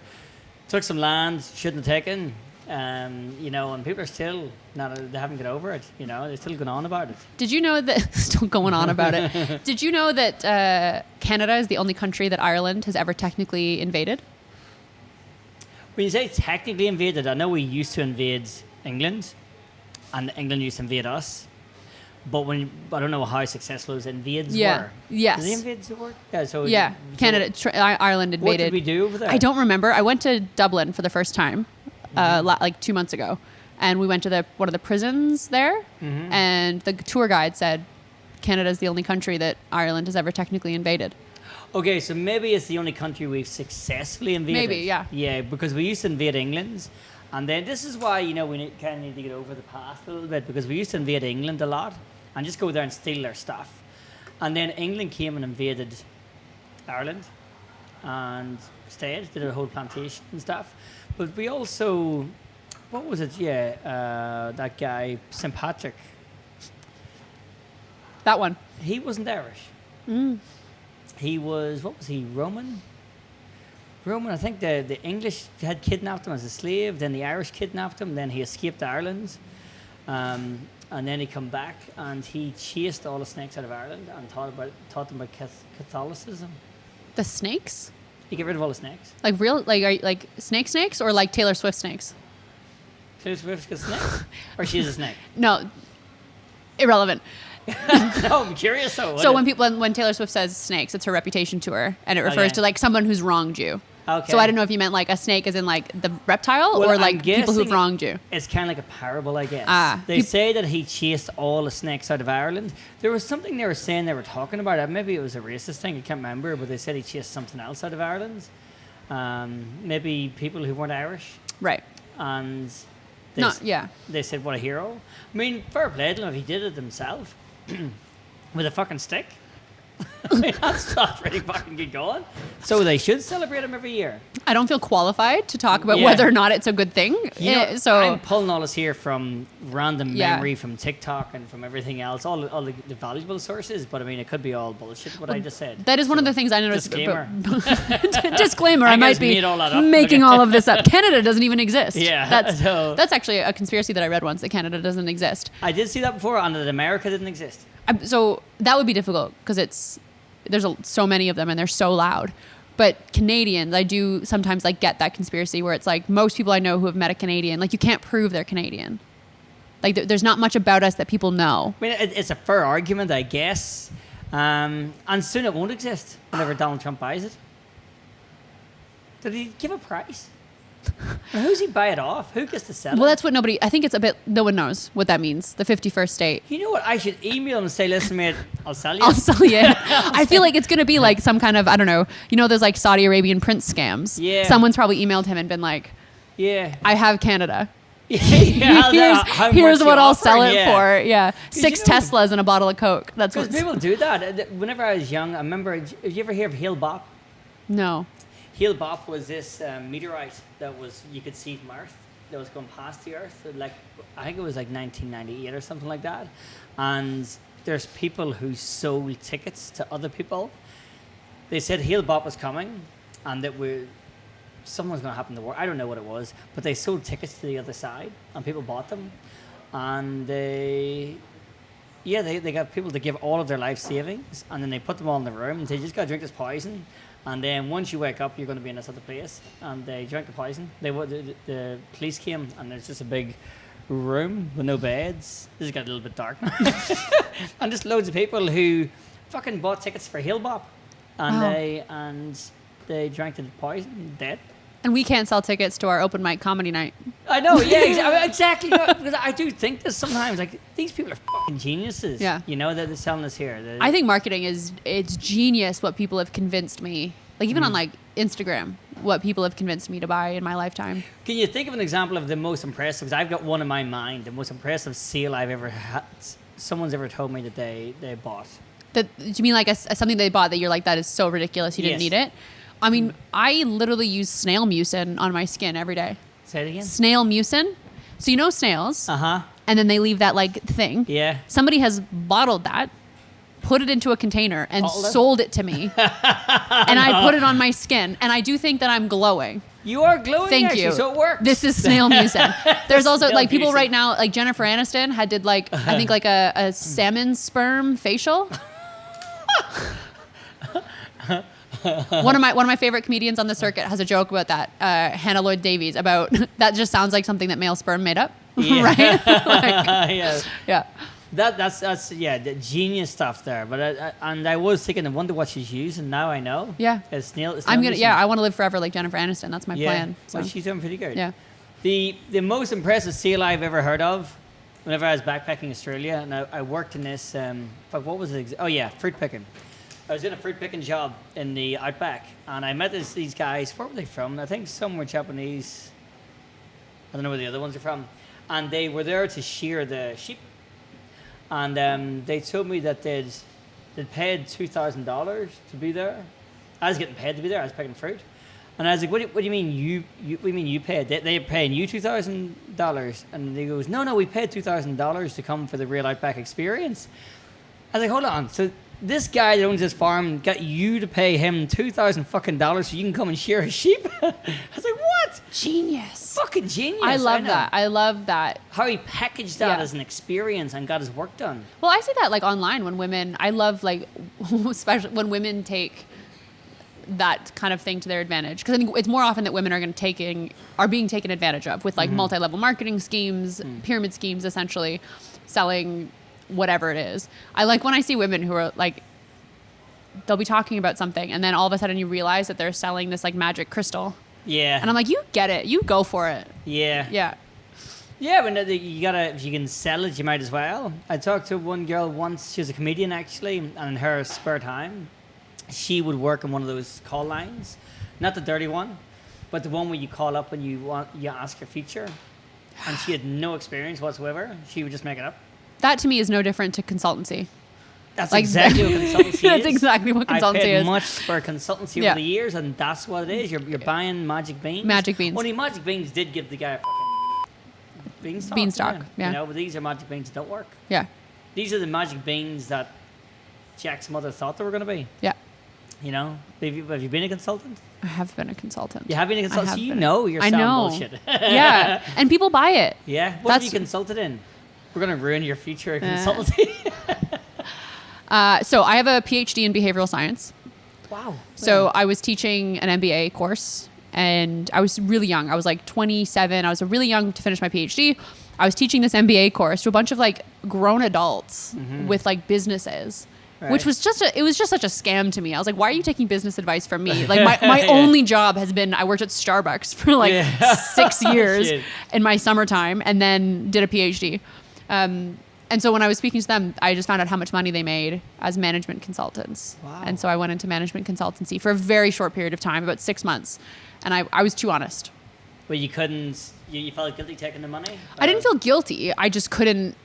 took some land, shouldn't have taken, and people are still they haven't got over it. They're still going on about it. Did you know that still going on about it? Did you know that Canada is the only country that Ireland has ever technically invaded? When you say technically invaded, I know we used to invade England, and England used to invade us. But I don't know how successful those invades were. Yes. Did the invades work? Yeah. So Canada, Ireland invaded. What did we do over there? I don't remember. I went to Dublin for the first time, like 2 months ago, and we went to one of the prisons there, and the tour guide said Canada's the only country that Ireland has ever technically invaded. Okay, so maybe it's the only country we've successfully invaded. Maybe, yeah. Yeah, because we used to invade England. And then this is why, we kind of need to get over the past a little bit, because we used to invade England a lot and just go there and steal their stuff. And then England came and invaded Ireland and stayed, did a whole plantation and stuff. But we also, what was it? Yeah, that guy, St. Patrick. That one. He wasn't Irish. He was, Roman? Roman, I think the English had kidnapped him as a slave, then the Irish kidnapped him, then he escaped Ireland, and then he come back and he chased all the snakes out of Ireland and taught them about Catholicism. The snakes? He get rid of all the snakes. Like real, like snakes or like Taylor Swift snakes? Taylor Swift's got snakes? Or she's a snake? No, irrelevant. No, I'm curious though. So when Taylor Swift says snakes, it's her reputation to her, and it refers to like someone who's wronged you. Okay. So I don't know if you meant like a snake as in like the reptile, or like people who've wronged you. It's kind of like a parable, I guess. They say that he chased all the snakes out of Ireland. There was something they were saying they were talking about. Maybe it was a racist thing. I can't remember, but they said he chased something else out of Ireland. Maybe people who weren't Irish. Right. And they said, what a hero. I mean, fair play to him if he did it himself with a fucking stick. That's not pretty fucking good going. So they should celebrate them every year. I don't feel qualified to talk about whether or not it's a good thing. So I'm pulling all this here from random memory, from TikTok and from everything else, all the valuable sources. But I mean, it could be all bullshit. What I just said. That is one of the things I noticed. Disclaimer. Disclaimer. I might be making all of this up. Canada doesn't even exist. Yeah. That's actually a conspiracy that I read once, that Canada doesn't exist. I did see that before, and that America didn't exist. So that would be difficult because there's so many of them and they're so loud. But Canadians, I do sometimes like get that conspiracy where it's like most people I know who have met a Canadian, like you can't prove they're Canadian. Like there's not much about us that people know. I mean, it's a fair argument, I guess. And soon it won't exist whenever Donald Trump buys it. Did he give a price? And who's he buy it off? Who gets to sell it? Well, that's what I think it's a bit, no one knows what that means. The 51st state. You know what? I should email him and say, listen, mate, I'll sell you. I'll sell you. I feel like it's going to be like some kind of, I don't know, there's like Saudi Arabian prince scams. Yeah. Someone's probably emailed him and been like, I have Canada. Here's what I'll sell it for. Yeah. 6 Teslas and a bottle of Coke. That's what people do that. Whenever I was young, I remember, did you ever hear of Hale Bopp? No. Hale Bopp was this meteorite that you could see from Earth, that was going past the Earth. Like, I think it was like 1998 or something like that. And there's people who sold tickets to other people. They said Hale Bopp was coming and that something was going to happen to the world. I don't know what it was, but they sold tickets to the other side and people bought them. And they got people to give all of their life savings and then they put them all in the room and they just got to drink this poison. And then once you wake up, you're going to be in this other place. And they drank the poison. The police came, and there's just a big room with no beds. This has got a little bit dark now. And just loads of people who fucking bought tickets for Hale Bopp. And they drank the poison, dead. And we can't sell tickets to our open mic comedy night. I know, yeah, exactly. Because I do think this sometimes, like, these people are fucking geniuses. Yeah. That they're selling us here. I think marketing it's genius what people have convinced me. Like, even on, like, Instagram, what people have convinced me to buy in my lifetime. Can you think of an example of the most impressive, because I've got one in my mind, the most impressive sale I've ever had, someone's ever told me that they bought? Do you mean like something they bought that you're like, that is so ridiculous, you didn't need it? I mean, I literally use snail mucin on my skin every day. Say it again? Snail mucin. So snails. Uh-huh. And then they leave that like thing. Yeah. Somebody has bottled that, put it into a container, and sold it to me. And I put it on my skin. And I do think that I'm glowing. You are glowing. Thank actually, you. So it works. This is snail mucin. There's also like people right now, like Jennifer Aniston did like, I think like a salmon sperm facial. One of my favorite comedians on the circuit has a joke about that. Hannah Lloyd Davies, about that just sounds like something that male sperm made up, right? Yeah. That's the genius stuff there. But I was thinking, I wonder what she's using. Now I know. Yeah. It's snail. I want to live forever like Jennifer Aniston. That's my plan. So. Well, she's doing pretty good. Yeah. The most impressive sale I've ever heard of, whenever I was backpacking Australia, and I worked in this. What was it? Oh yeah, fruit picking. I was in a fruit picking job in the outback, and I met these guys. Where were they from? I think some were Japanese. I don't know where the other ones are from. And they were there to shear the sheep. And they told me that they'd paid $2,000 to be there. I was getting paid to be there. I was picking fruit. And I was like, what do you mean you paid? They're paying you $2,000? And he goes, no, we paid $2,000 to come for the real outback experience. I was like, hold on. So this guy that owns this farm got you to pay him $2,000 so you can come and shear his sheep? I was like, what? Genius. Fucking genius. I love that. How he packaged that as an experience and got his work done. Well, I see that like online when women, I love like, especially when women take that kind of thing to their advantage. Because I think it's more often that women are being taken advantage of with like multi-level marketing schemes, pyramid schemes, essentially selling whatever it is. I like when I see women who are like, they'll be talking about something and then all of a sudden you realize that they're selling this like magic crystal. Yeah. And I'm like, you get it. You go for it. Yeah. Yeah. Yeah, but if you can sell it, you might as well. I talked to one girl once, she was a comedian actually, and in her spare time, she would work on one of those call lines. Not the dirty one, but the one where you call up and you ask your feature. And she had no experience whatsoever. She would just make it up. That to me is no different to consultancy. That's exactly what consultancy is. That's exactly what consultancy I paid is. much for consultancy over the years, and that's what it is. You're buying magic beans. Magic beans. Only magic beans did give the guy a fucking beanstalk. Beanstalk, yeah. You know, but these are magic beans that don't work. Yeah. These are the magic beans that Jack's mother thought they were going to be. Yeah. You know, have you been a consultant? I have been a consultant. You have been a consultant, so you know you're I selling know. bullshit. Yeah, and people buy it. Yeah, what have you consulted in? We're going to ruin your future consultancy. So I have a PhD in behavioral science. Wow. So I was teaching an MBA course, and I was really young. I was like 27. I was really young to finish my PhD. I was teaching this MBA course to a bunch of like grown adults with like businesses. Right. Which was just such a scam to me. I was like, why are you taking business advice from me? Like my only job has been, I worked at Starbucks for like 6 years in my summertime, and then did a PhD. And so when I was speaking to them, I just found out how much money they made as management consultants. Wow. And so I went into management consultancy for a very short period of time, about 6 months. And I was too honest. Well, you couldn't, you felt guilty taking the money? I didn't feel guilty. I just couldn't,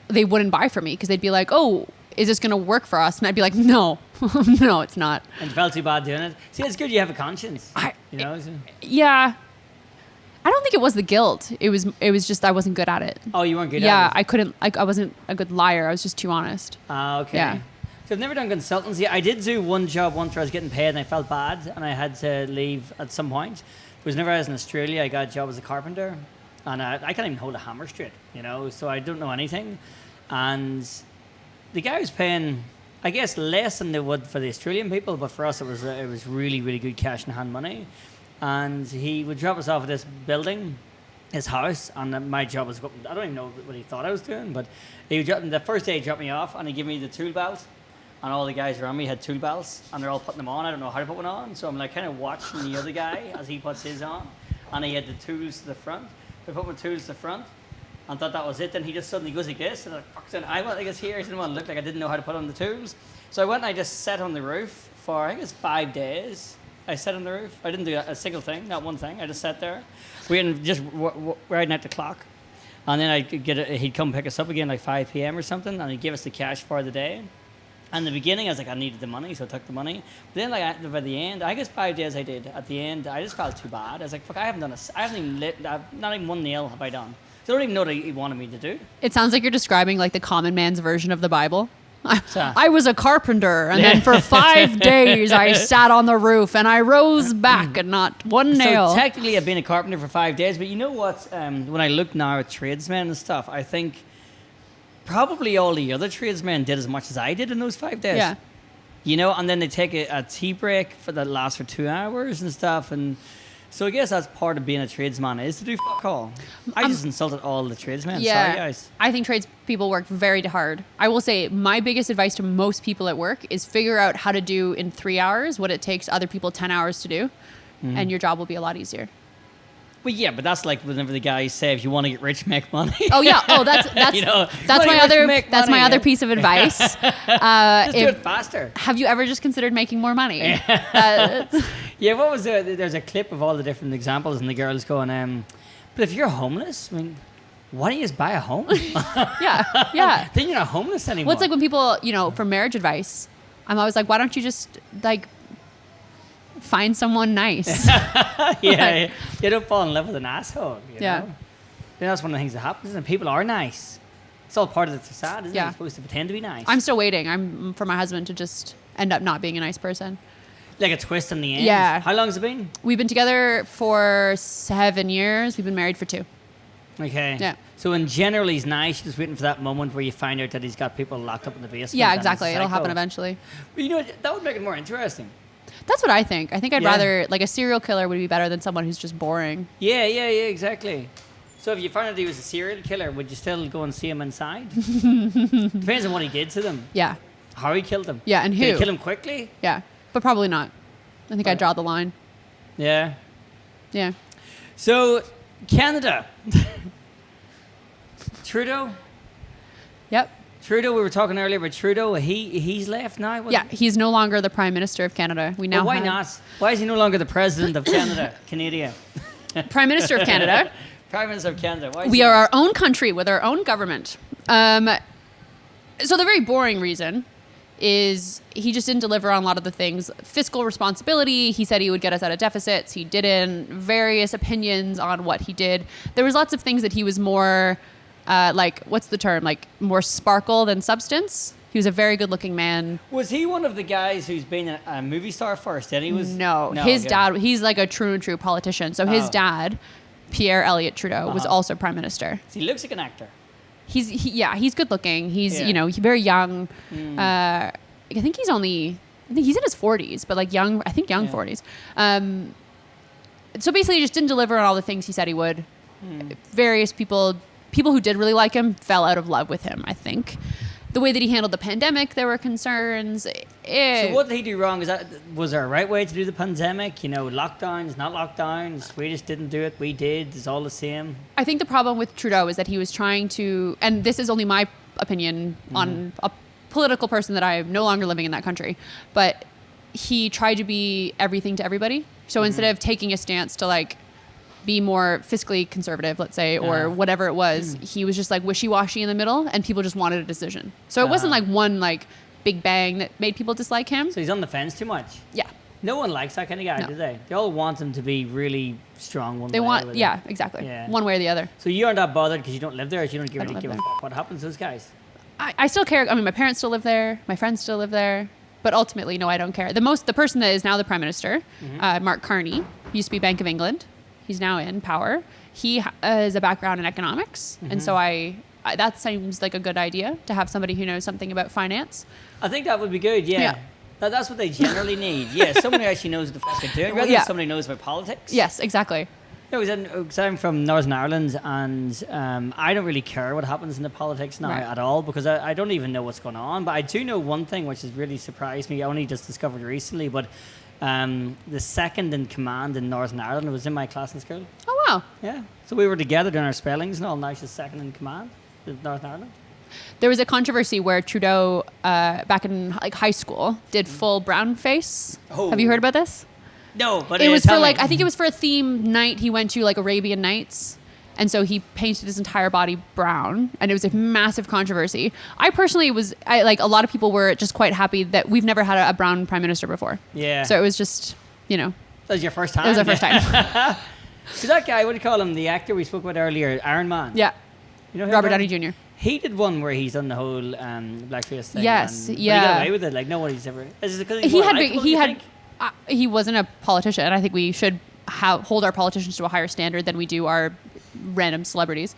they wouldn't buy from me because they'd be like, oh, is this going to work for us? And I'd be like, no, no, it's not. And you felt too bad doing it? See, it's good you have a conscience. Yeah. I don't think it was the guilt. It was just I wasn't good at it. Oh, you weren't good at it? Yeah, I couldn't. I wasn't a good liar. I was just too honest. Okay. Yeah. So I've never done consultancy. I did do one job once where I was getting paid and I felt bad and I had to leave at some point. It was never I was in Australia. I got a job as a carpenter, and I can't even hold a hammer straight, you know. So I don't know anything, and the guy was paying, I guess, less than they would for the Australian people, but for us it was really, really good cash in hand money. And he would drop us off at this building, his house, and my job was, I don't even know what he thought I was doing, but the first day he dropped me off and he gave me the tool belt, and all the guys around me had tool belts and they're all putting them on. I don't know how to put one on, so I'm like kind of watching the other guy as he puts his on, and he had the tools to the front. So I put my tools to the front and thought that was it. Then he just suddenly goes like this, and I went like this here. I didn't want to look like I didn't know how to put on the tools. So I went and I just sat on the roof for, I think it's 5 days. I sat on the roof. I didn't do a single thing, not one thing. I just sat there, waiting, just riding at the clock. And then he'd come pick us up again like 5 p.m. or something, and he'd give us the cash for the day. And in the beginning, I was like, I needed the money, so I took the money. But then, like by the end, I guess 5 days I did. At the end, I just felt too bad. I was like, fuck, I've not even one nail have I done. So I don't even know what he wanted me to do. It sounds like you're describing like the common man's version of the Bible. I was a carpenter, and then for 5 days I sat on the roof and I rose back and not one nail. So technically I've been a carpenter for 5 days, but you know what? When I look now at tradesmen and stuff, I think probably all the other tradesmen did as much as I did in those 5 days. Yeah. You know, and then they take a tea break that lasts for 2 hours and stuff, and so I guess that's part of being a tradesman, is to do fuck all. I just insulted all the tradesmen. Yeah, sorry guys. I think tradespeople work very hard. I will say my biggest advice to most people at work is figure out how to do in 3 hours what it takes other people 10 hours to do, and your job will be a lot easier. Well, yeah, but that's like whenever the guys say, if you want to get rich, make money. Oh yeah. Oh, that's you know, that's my other piece of advice. Just do it faster. Have you ever just considered making more money? Yeah. What was there's a clip of all the different examples, and the girl's going, but if you're homeless, I mean, why don't you just buy a home? Yeah. Then you're not homeless anymore. Well, it's like when people, for marriage advice, I'm always like, why don't you just like find someone nice? Yeah, you don't fall in love with an asshole. You know? Yeah, that's one of the things that happens, and people are nice. It's all part of the facade, isn't it? You're supposed to pretend to be nice. I'm still waiting. For my husband to just end up not being a nice person. Like a twist in the end. Yeah. How long has it been? We've been together for 7 years. We've been married for 2. Okay. Yeah. So in general, he's nice. You're just waiting for that moment where you find out that he's got people locked up in the basement. Yeah, exactly. It'll happen eventually. But you know, that would make it more interesting. That's what I think. I think I'd rather, like, a serial killer would be better than someone who's just boring. Yeah, exactly. So if you found out he was a serial killer, would you still go and see him inside? Depends on what he did to them. Yeah. How he killed them. Yeah, and who? Did he kill him quickly? Yeah, but probably not. I think I'd draw the line. Yeah. Yeah. So, Canada. Trudeau? Yep. Trudeau, we were talking earlier about Trudeau. He's left now? Yeah, he's no longer the Prime Minister of Canada. Why not? Why is he no longer the President of Canada? Canada. Prime Minister of Canada. Prime Minister of Canada. Why is we are our own country with our own government. So the very boring reason is he just didn't deliver on a lot of the things. Fiscal responsibility, he said he would get us out of deficits. He didn't. Various opinions on what he did. There was lots of things that he was more, what's the term? Like more sparkle than substance. He was a very good-looking man. Was he one of the guys who's been a movie star first? And he was no. His dad. He's like a true and true politician. So his dad, Pierre Elliott Trudeau, was also prime minister. So he looks like an actor. He's good looking. He's he's very young. I think he's in his 40s, but like young 40s. So basically, he just didn't deliver on all the things he said he would. Various people who did really like him fell out of love with him, I think. The way that he handled the pandemic, there were concerns. So what did he do wrong? Was there a right way to do the pandemic? Lockdowns, not lockdowns. Swedish didn't do it. We did. It's all the same. I think the problem with Trudeau is that he was trying to, and this is only my opinion on a political person that I am no longer living in that country, but he tried to be everything to everybody. So instead of taking a stance to like be more fiscally conservative, let's say, or whatever it was, he was just like wishy-washy in the middle, and people just wanted a decision. So it wasn't like one like big bang that made people dislike him. So he's on the fence too much. Yeah. No one likes that kind of guy, do they? They all want him to be really strong one way. They want, yeah, exactly. Yeah. One way or the other. So you aren't that bothered because you don't live there, or you don't give a fuck what happens to those guys? I still care. I mean, my parents still live there. My friends still live there. But ultimately, no, I don't care. The person that is now the prime minister, Mark Carney, used to be Bank of England. He's now in power. He has a background in economics. And so that seems like a good idea to have somebody who knows something about finance. I think that would be good, yeah. That's what they generally need. Yeah, somebody who actually knows what the fuck they're doing, rather than somebody who knows about politics. Yes, exactly. Because I'm from Northern Ireland, and I don't really care what happens in the politics now at all, because I don't even know what's going on. But I do know one thing which has really surprised me. I only just discovered recently, but the second in command in Northern Ireland was in my class in school. Oh, wow. Yeah. So we were together doing our spellings and all. Now she's second in command in Northern Ireland. There was a controversy where Trudeau, back in like high school, did full brown face. Oh. Have you heard about this? No, but it was for like, I think it was for a theme night he went to, like Arabian Nights. And so he painted his entire body brown, and it was a massive controversy. I personally like a lot of people were just quite happy that we've never had a brown prime minister before. Yeah. So it was just, That was your first time? It was our first time. So that guy, what do you call him? The actor we spoke about earlier, Iron Man. Yeah. Robert Downey Jr. He did one where he's done the whole blackface thing. Yes, But he got away with it. Like nobody's ever. Is it because he wasn't a politician. I think we should hold our politicians to a higher standard than we do our random celebrities.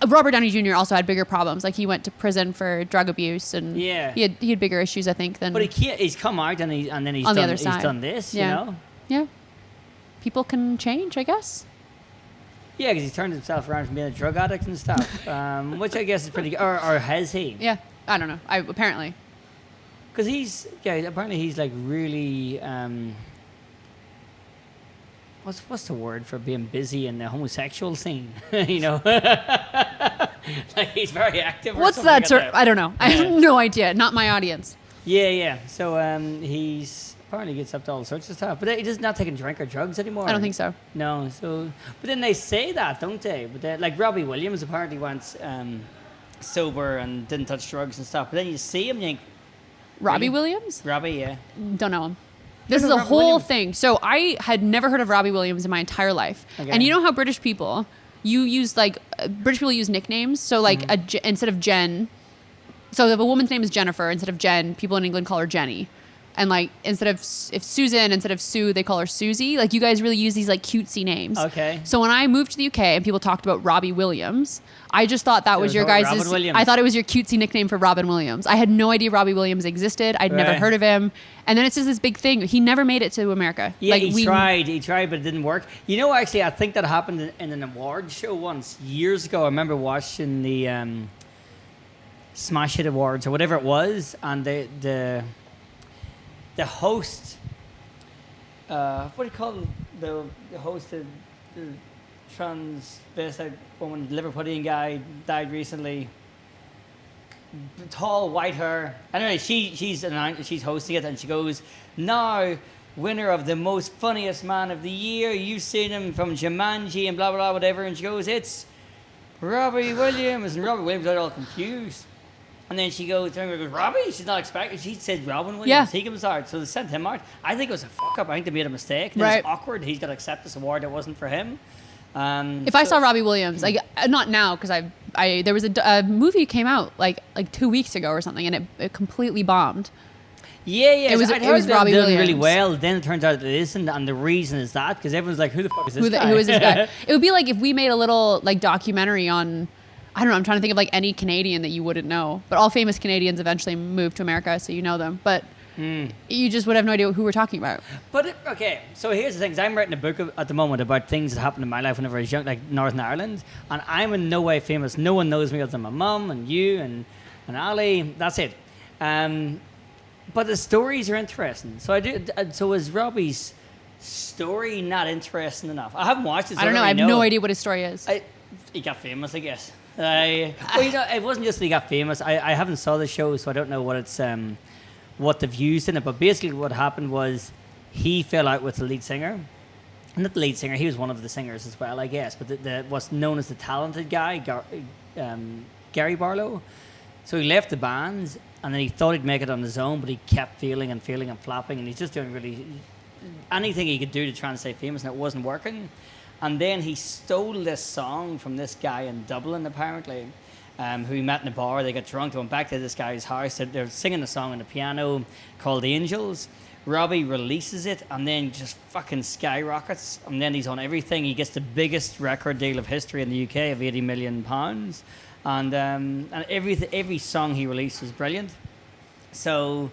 Robert Downey Jr. also had bigger problems. Like he went to prison for drug abuse, and he had bigger issues, I think, than. But he's come out and then he's done this. Yeah. Yeah. People can change, I guess. Yeah, because he turned himself around from being a drug addict and stuff, which I guess is pretty good. Or has he? Yeah, I don't know. Apparently. Because apparently he's like really. What's the word for being busy in the homosexual scene? Like he's very active. What's that term? I don't know. I have no idea. Not my audience. Yeah. So he's apparently gets up to all sorts of stuff, but he's not taking drink or drugs anymore. I don't think so. No. So, but then they say that, don't they? But like Robbie Williams apparently went sober and didn't touch drugs and stuff. But then you see him, you think, Robbie Williams? Robbie, yeah. Don't know him. This is a whole thing. So I had never heard of Robbie Williams in my entire life. Okay. And you know how British people use nicknames. So like instead of Jen, so if a woman's name is Jennifer, instead of Jen, people in England call her Jenny. And like instead of Susan, instead of Sue, they call her Susie. Like you guys really use these like cutesy names. Okay. So when I moved to the UK and people talked about Robbie Williams, I just thought that was your guys'. I thought it was your cutesy nickname for Robin Williams. I had no idea Robbie Williams existed. I'd never heard of him. And then it's just this big thing. He never made it to America. Yeah, he tried, but it didn't work. Actually, I think that happened in an award show once years ago. I remember watching the Smash Hit Awards or whatever it was, and the host, what do you call the host of the transvestite woman, Liverpudlian guy, died recently. Tall, white hair. Anyway, she's hosting it, and she goes, "Now, winner of the most funniest man of the year. You've seen him from Jumanji and blah blah blah whatever." And she goes, "It's Robbie Williams." And Robbie Williams got all confused. And then she goes, Robbie? She's not expecting. She said Robin Williams. He comes out. So they sent him out. I think it was a fuck up. I think they made a mistake. And it's awkward. He's got to accept this award that wasn't for him. If I saw Robbie Williams, like not now, because there was a movie came out like 2 weeks ago or something, and it completely bombed. Yeah. It was Robbie Williams really well. Then it turns out it isn't, and the reason is that because everyone's like, "Who the fuck is this guy? Who is this guy?" It would be like if we made a little like documentary on, I don't know. I'm trying to think of like any Canadian that you wouldn't know, but all famous Canadians eventually move to America, so you know them. But you just would have no idea who we're talking about. But okay, so here's the thing: 'cause I'm writing a book at the moment about things that happened in my life whenever I was young, like Northern Ireland, and I'm in no way famous. No one knows me other than my mum and you and Ali. That's it. But the stories are interesting. So So is Robbie's story not interesting enough? I haven't watched it. So I don't know. I have no idea what his story is. He got famous, I guess. It wasn't just that he got famous. I haven't saw the show, so I don't know what the views in it. But basically, what happened was he fell out with the lead singer. Not the lead singer. He was one of the singers as well, I guess. But what's known as the talented guy, Gary Barlow. So he left the band, and then he thought he'd make it on his own, but he kept failing and flopping, and he's just doing really anything he could do to try and stay famous, and it wasn't working. And then he stole this song from this guy in Dublin, apparently, who he met in a bar. They got drunk, they went back to this guy's house. They're singing a song on the piano called Angels. Robbie releases it, and then just fucking skyrockets. And then he's on everything. He gets the biggest record deal of history in the UK of £80 million. And every song he released was brilliant. So,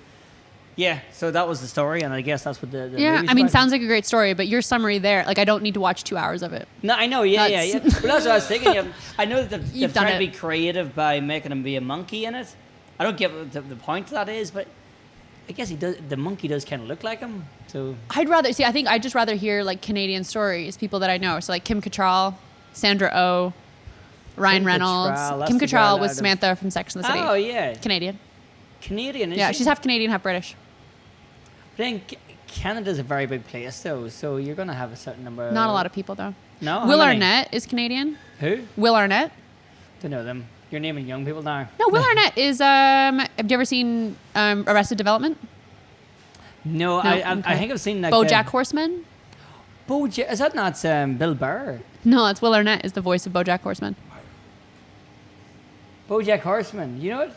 yeah, so that was the story, and I guess that's what the movie's about. Sounds like a great story, but your summary there, like, I don't need to watch 2 hours of it. No, I know, yeah. Well, that's what I was thinking. I know that they've tried to be creative by making him be a monkey in it. I don't get what the point of that is, but I guess he does. The monkey does kind of look like him. So I think I'd just rather hear like Canadian stories, people that I know. So like Kim Cattrall, Sandra Oh, Ryan Reynolds. Kim Cattrall was Samantha from Sex and the City. Oh yeah, Canadian, is yeah, she? She's half Canadian, half British. But then Canada's a very big place, though, so you're going to have a certain number. Not a lot of people, though. No. Will Arnett is Canadian. Who? Will Arnett. Don't know them. You're naming young people now. No, Will Arnett is. Have you ever seen Arrested Development? No, okay. I think I've seen like BoJack Horseman. BoJack, is that not Bill Burr? No, it's Will Arnett is the voice of BoJack Horseman. BoJack Horseman, you know it?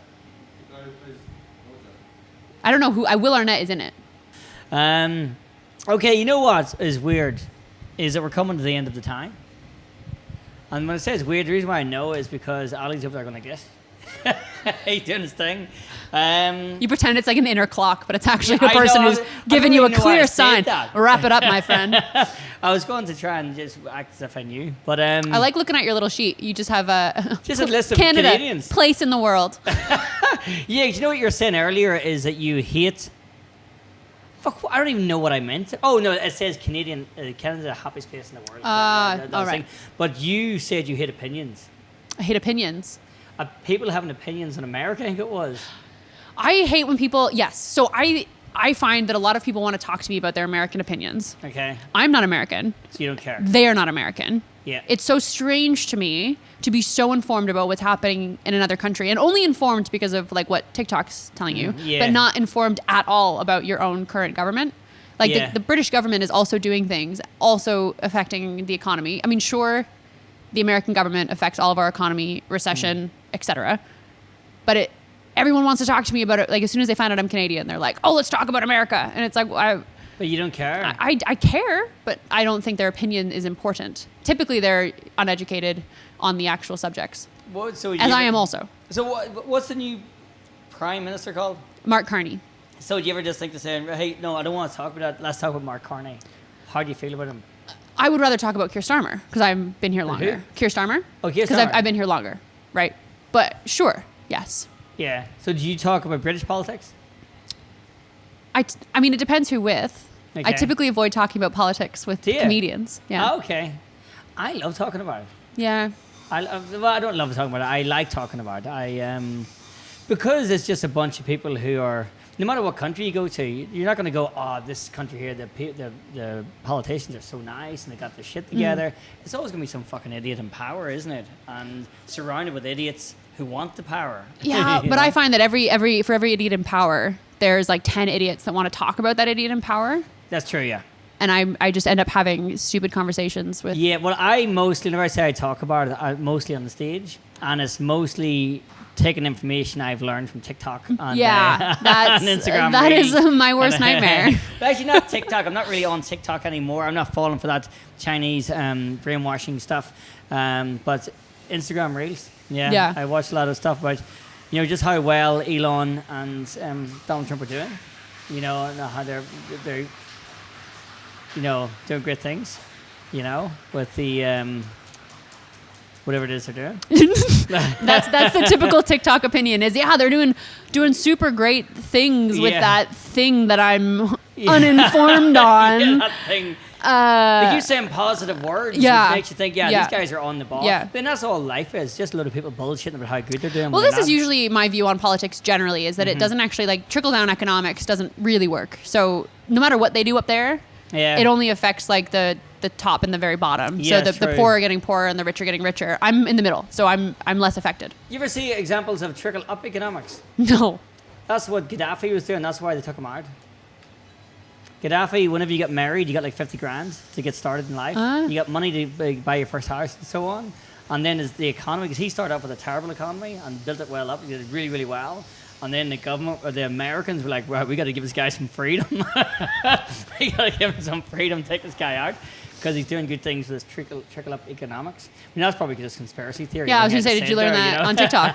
I don't know who. Will Arnett is in it. Okay, you know what is weird is that we're coming to the end of the time. And when I say it's weird, the reason why I know is because Ali's over there going like this. He's doing his thing. You pretend it's like an inner clock, but it's actually a person who's giving you a clear sign. Wrap it up, my friend. I was going to try and just act as if I knew, but I like looking at your little sheet. You just have a list of Canada, Canadians. Place in the world. Yeah, you know what you were saying earlier is that you hate. Fuck, I don't even know what I meant. Oh no, it says Canada's the happiest place in the world. All right. But you said you hate opinions. I hate opinions. People having opinions in America, I think it was. I hate when people. Yes, so I find that a lot of people want to talk to me about their American opinions. Okay. I'm not American. So you don't care. They are not American. Yeah. It's so strange to me to be so informed about what's happening in another country, and only informed because of like what TikTok's telling you, but not informed at all about your own current government. Like the British government is also doing things, also affecting the economy. I mean, sure, the American government affects all of our economy, recession, etc. But everyone wants to talk to me about it. Like as soon as they find out I'm Canadian, they're like, "Oh, let's talk about America." And it's like, But you don't care? I care, but I don't think their opinion is important. Typically, they're uneducated on the actual subjects. I am also. So what's the new Prime Minister called? Mark Carney. So do you ever just think to say, hey, no, I don't want to talk about that. Let's talk about Mark Carney. How do you feel about him? I would rather talk about Keir Starmer because I've been here longer. Who? Keir Starmer? Oh, Keir Starmer. Because I've been here longer, right? But sure, yes. Yeah. So do you talk about British politics? I mean, it depends who with. Okay. I typically avoid talking about politics with comedians. Yeah. Oh, okay. I love talking about it. Yeah. I don't love talking about it. I like talking about it. Because it's just a bunch of people who are, no matter what country you go to, you're not going to go, oh, this country here, the politicians are so nice and they got their shit together. It's always going to be some fucking idiot in power, isn't it? And surrounded with idiots who want the power. Yeah, but I find that for every idiot in power, there's like 10 idiots that want to talk about that idiot in power. That's true, yeah. And I just end up having stupid conversations with... Yeah, well, I mostly, whenever I say I talk about it, I'm mostly on the stage. And it's mostly taking information I've learned from TikTok and, that's, and Instagram. That is my worst nightmare. Actually, not TikTok. I'm not really on TikTok anymore. I'm not falling for that Chinese brainwashing stuff. But Instagram Reels. Yeah. I watch a lot of stuff about, just how well Elon and Donald Trump are doing. And how they're doing great things, with the whatever it is they're doing. That's the typical TikTok opinion is, they're doing super great things with that thing that I'm uninformed on. That thing. They keep saying positive words, which makes you think, these guys are on the ball. Yeah. Then that's all life is, just a load of people bullshitting about how good they're doing. Well, this is usually my view on politics generally, is that it doesn't actually, trickle-down economics doesn't really work. So no matter what they do up there, it only affects, the top and the very bottom. Yeah, so the poor are getting poorer and the rich are getting richer. I'm in the middle, so I'm less affected. You ever see examples of trickle-up economics? No. That's what Gaddafi was doing. That's why they took him out. Gaddafi, whenever you get married, you got like 50 grand to get started in life. You got money to buy your first house and so on. And then is the economy, because he started off with a terrible economy and built it well up. He did it really, really well. And then the government, or the Americans were like, well, we got to give this guy some freedom. We got to give him some freedom, take this guy out. Because he's doing good things with this trickle-up economics. I mean, that's probably just conspiracy theory. Yeah, I was going to say, did you learn that on TikTok?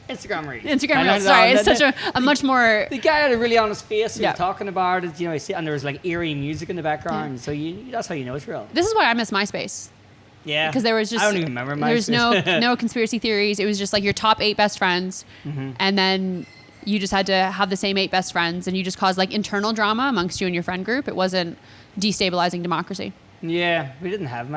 Instagram Reels. Instagram Reels, sorry. It's such a much more... The guy had a really honest face. He was talking about it, and there was like eerie music in the background. So that's how you know it's real. This is why I miss MySpace. Yeah. Because there was just... I don't even remember MySpace. There was no conspiracy theories. It was just like your top 8 best friends. And then you just had to have the same 8 best friends. And you just caused internal drama amongst you and your friend group. It wasn't destabilizing democracy. Yeah, we didn't have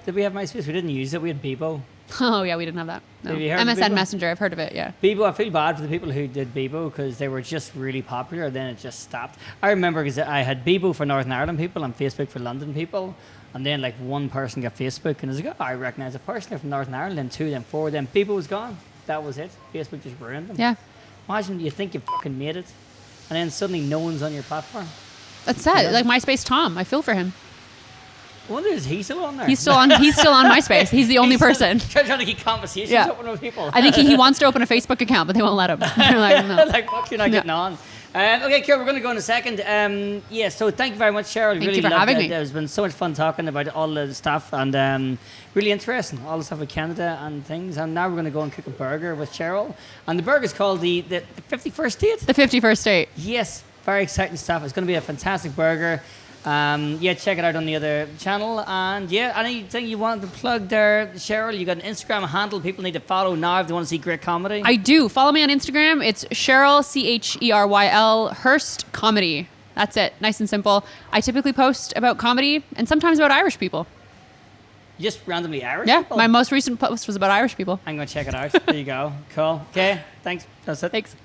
did we have MySpace? We didn't use it. We had Bebo. Oh, yeah, we didn't have that. No. Have you heard of MSN Bebo? Messenger, I've heard of it, yeah. Bebo, I feel bad for the people who did Bebo because they were just really popular, then it just stopped. I remember because I had Bebo for Northern Ireland people and Facebook for London people, and then one person got Facebook, and I was like, oh, I recognise a person from Northern Ireland, then 2, then 4, then Bebo was gone. That was it. Facebook just ruined them. Yeah. Imagine you think you fucking made it, and then suddenly no one's on your platform. That's sad. MySpace Tom, I feel for him. I wonder, is he still on there? He's still on MySpace. He's the only person. Trying to keep conversations open with people. I think he wants to open a Facebook account, but they won't let him. They're like, no. Fuck, you're not getting on. Okay, cool. We're going to go in a second. So thank you very much, Cheryl. Thank you for having me. It's been so much fun talking about all the stuff and really interesting, all the stuff with Canada and things. And now we're going to go and cook a burger with Cheryl. And the burger is called the 51st Date? The 51st Date. Yes, very exciting stuff. It's going to be a fantastic burger. Check it out on the other channel. And anything you want to plug there, Cheryl? You got an Instagram handle people need to follow now if they want to see great comedy? I do. Follow me on Instagram. It's Cheryl, Cheryl Hurst Comedy. That's it. Nice and simple. I typically post about comedy and sometimes about Irish people. Just randomly Irish Yeah, people? my most recent post was about Irish people. I'm going to check it out. There you go. Cool. Okay, thanks. That's it. Thanks.